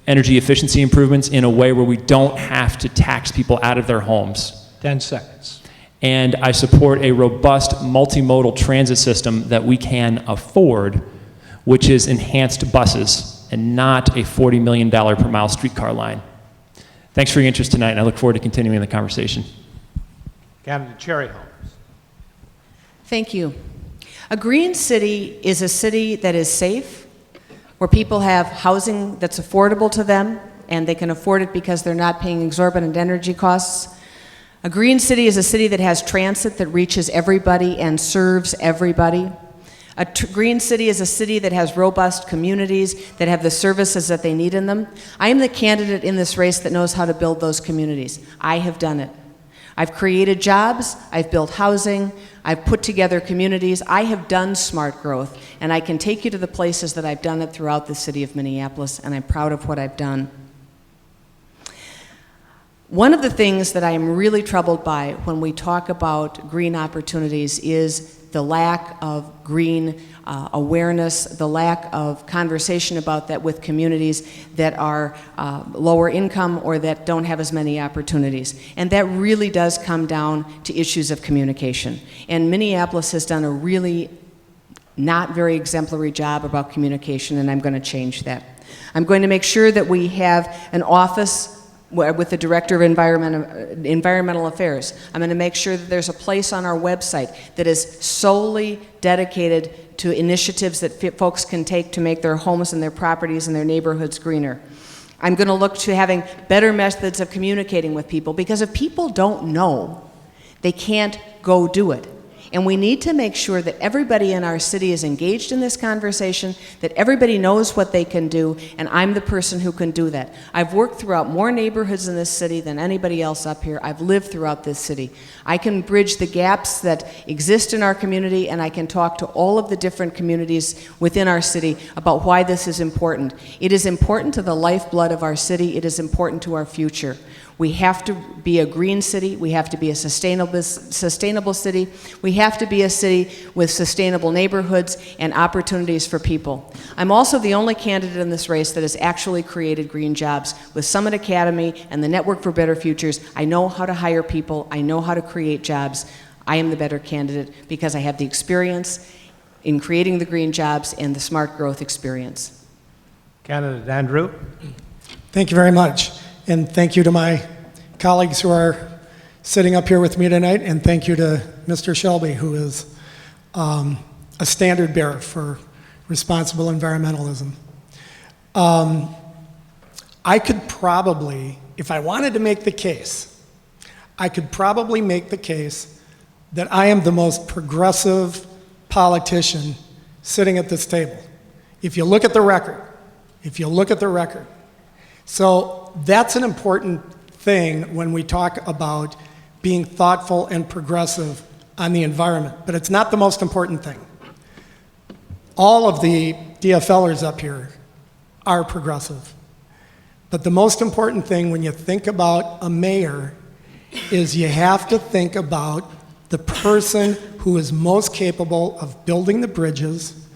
energy efficiency improvements in a way where we don't have to tax people out of their homes. 10 seconds. And I support a robust multimodal transit system that we can afford, which is enhanced buses and not a $40 million per mile streetcar line. Thanks for your interest tonight, and I look forward to continuing the conversation. Candidate Cherryhomes. Thank you. A green city is a city that is safe, where people have housing that's affordable to them, and they can afford it because they're not paying exorbitant energy costs. A green city is a city that has transit that reaches everybody and serves everybody. A green city is a city that has robust communities that have the services that they need in them. I am the candidate in this race that knows how to build those communities. I have done it. I've created jobs, I've built housing, I've put together communities, I have done smart growth, and I can take you to the places that I've done it throughout the city of Minneapolis, and I'm proud of what I've done. One of the things that I am really troubled by when we talk about green opportunities is the lack of green awareness, the lack of conversation about that with communities that are lower income or that don't have as many opportunities. And that really does come down to issues of communication. And Minneapolis has done a really not very exemplary job about communication, and I'm going to change that. I'm going to make sure that we have an office with the Director of Environmental Affairs. I'm going to make sure that there's a place on our website that is solely dedicated to initiatives that folks can take to make their homes and their properties and their neighborhoods greener. I'm going to look to having better methods of communicating with people, because if people don't know, they can't go do it. And we need to make sure that everybody in our city is engaged in this conversation, that everybody knows what they can do, and I'm the person who can do that. I've worked throughout more neighborhoods in this city than anybody else up here. I've lived throughout this city. I can bridge the gaps that exist in our community, and I can talk to all of the different communities within our city about why this is important. It is important to the lifeblood of our city. It is important to our future. We have to be a green city. We have to be a sustainable city. We have to be a city with sustainable neighborhoods and opportunities for people. I'm also the only candidate in this race that has actually created green jobs. With Summit Academy and the Network for Better Futures, I know how to hire people. I know how to create jobs. I am the better candidate because I have the experience in creating the green jobs and the smart growth experience. Candidate Andrew. Thank you very much. And thank you to my colleagues who are sitting up here with me tonight, and thank you to Mr. Shelby, who is a standard bearer for responsible environmentalism. I could probably, if I wanted to make the case, I could probably make the case that I am the most progressive politician sitting at this table. If you look at the record, So that's an important thing when we talk about being thoughtful and progressive on the environment, but it's not the most important thing. All of the DFLers up here are progressive, but the most important thing when you think about a mayor is you have to think about the person who is most capable of building the bridges,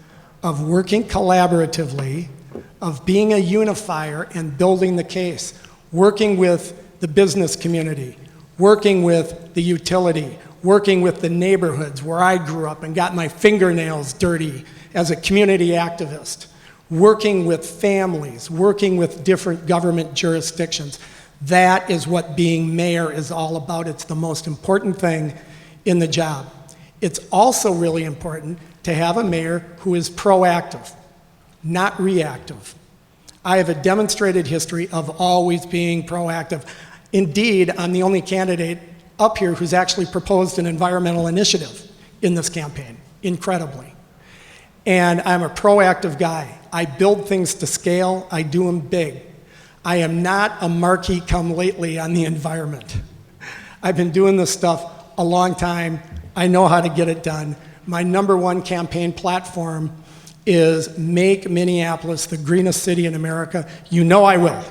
of working collaboratively, of being a unifier and building the case, working with the business community, working with the utility, working with the neighborhoods where I grew up and got my fingernails dirty as a community activist, working with families, working with different government jurisdictions. That is what being mayor is all about. It's the most important thing in the job. It's also really important to have a mayor who is proactive, not reactive. I have a demonstrated history of always being proactive. Indeed, I'm the only candidate up here who's actually proposed an environmental initiative in this campaign, incredibly. And I'm a proactive guy. I build things to scale, I do them big. I am not a marquee come lately on the environment. I've been doing this stuff a long time. I know how to get it done. My #1 campaign platform is make Minneapolis the greenest city in America. You know I will.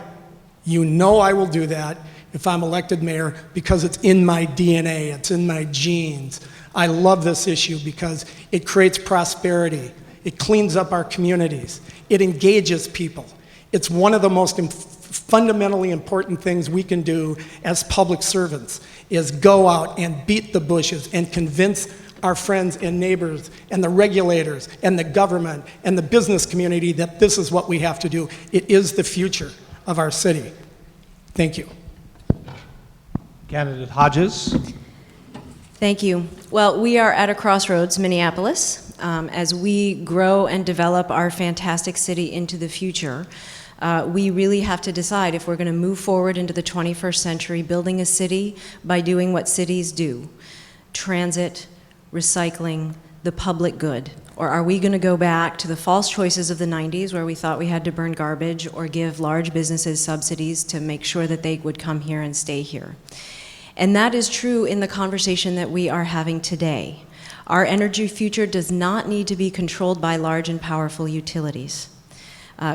You know I will do that if I'm elected mayor because it's in my DNA, it's in my genes. I love this issue because it creates prosperity. It cleans up our communities. It engages people. It's one of the most fundamentally important things we can do as public servants, is go out and beat the bushes and convince our friends and neighbors and the regulators and the government and the business community that this is what we have to do. It is the future of our city. Thank you. Candidate Hodges. Thank you. Well, we are at a crossroads, Minneapolis. As we grow and develop our fantastic city into the future, we really have to decide if we're going to move forward into the 21st century building a city by doing what cities do: transit, recycling, the public good. Or are we going to go back to the false choices of the 90s where we thought we had to burn garbage or give large businesses subsidies to make sure that they would come here and stay here? And that is true in the conversation that we are having today. Our energy future does not need to be controlled by large and powerful utilities.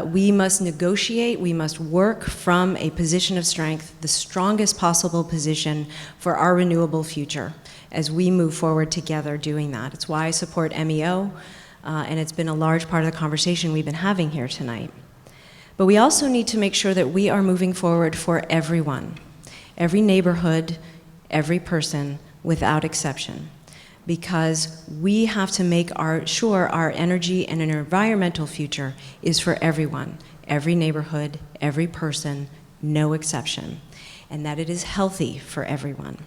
We must negotiate, we must work from a position of strength, the strongest possible position for our renewable future as we move forward together doing that. It's why I support MEO, and it's been a large part of the conversation we've been having here tonight. But we also need to make sure that we are moving forward for everyone, every neighborhood, every person, without exception, because we have to make sure our energy and our environmental future is for everyone, every neighborhood, every person, no exception, and that it is healthy for everyone.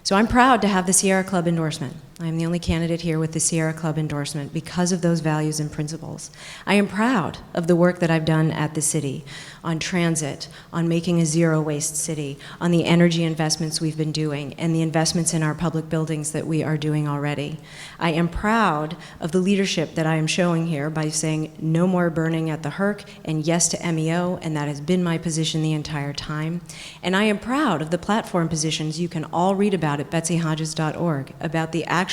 So I'm proud to have the Sierra Club endorsement. I'm the only candidate here with the Sierra Club endorsement because of those values and principles. I am proud of the work that I've done at the city on transit, on making a zero-waste city, on the energy investments we've been doing, and the investments in our public buildings that we are doing already. I am proud of the leadership that I am showing here by saying no more burning at the HERC and yes to MEO, and that has been my position the entire time. And I am proud of the platform positions you can all read about at betsyhodges.org, about the actual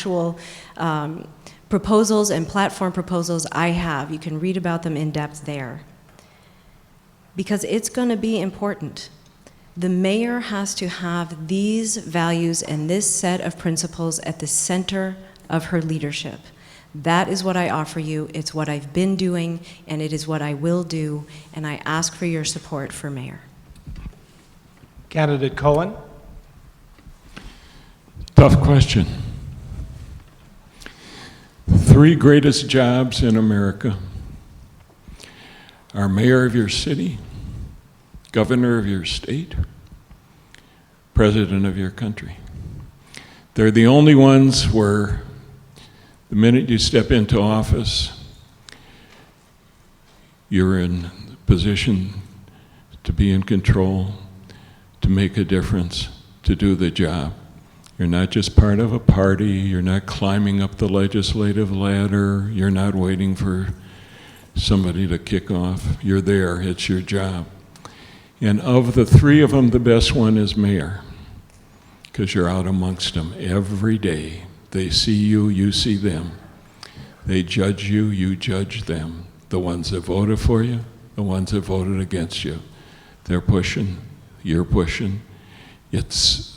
proposals and platform proposals I have. You can read about them in depth there. Because it's going to be important. The mayor has to have these values and this set of principles at the center of her leadership. That is what I offer you. It's what I've been doing, and it is what I will do, and I ask for your support for mayor. Candidate Cohen. Tough question. The three greatest jobs in America are mayor of your city, governor of your state, president of your country. They're the only ones where the minute you step into office, you're in a position to be in control, to make a difference, to do the job. You're not just part of a party, you're not climbing up the legislative ladder, you're not waiting for somebody to kick off. You're there, it's your job. And of the three of them, the best one is mayor, because you're out amongst them every day. They see you, you see them. They judge you, you judge them. The ones that voted for you, the ones that voted against you. They're pushing, you're pushing. It's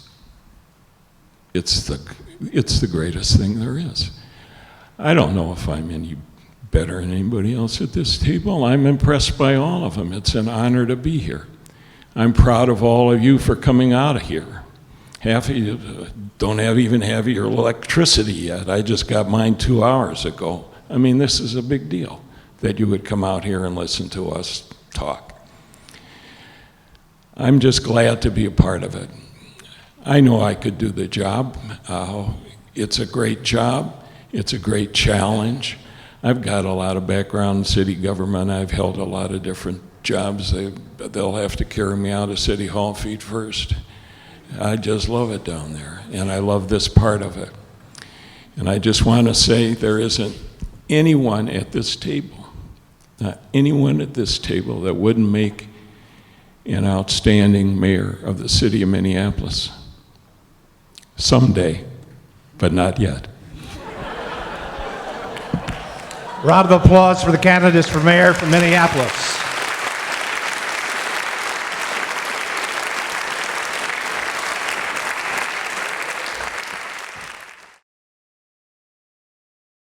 the greatest thing there is. I don't know if I'm any better than anybody else at this table. I'm impressed by all of them. It's an honor to be here. I'm proud of all of you for coming out of here. Half of you don't even have your electricity yet. I just got mine 2 hours ago. I mean, this is a big deal that you would come out here and listen to us talk. I'm just glad to be a part of it. I know I could do the job. It's a great job. It's a great challenge. I've got a lot of background in city government. I've held a lot of different jobs. They'll have to carry me out of City Hall feet first. I just love it down there, and I love this part of it. And I just want to say there isn't anyone at this table, not anyone at this table that wouldn't make an outstanding mayor of the city of Minneapolis. Someday, but not yet. Round of applause for the candidates for mayor from Minneapolis.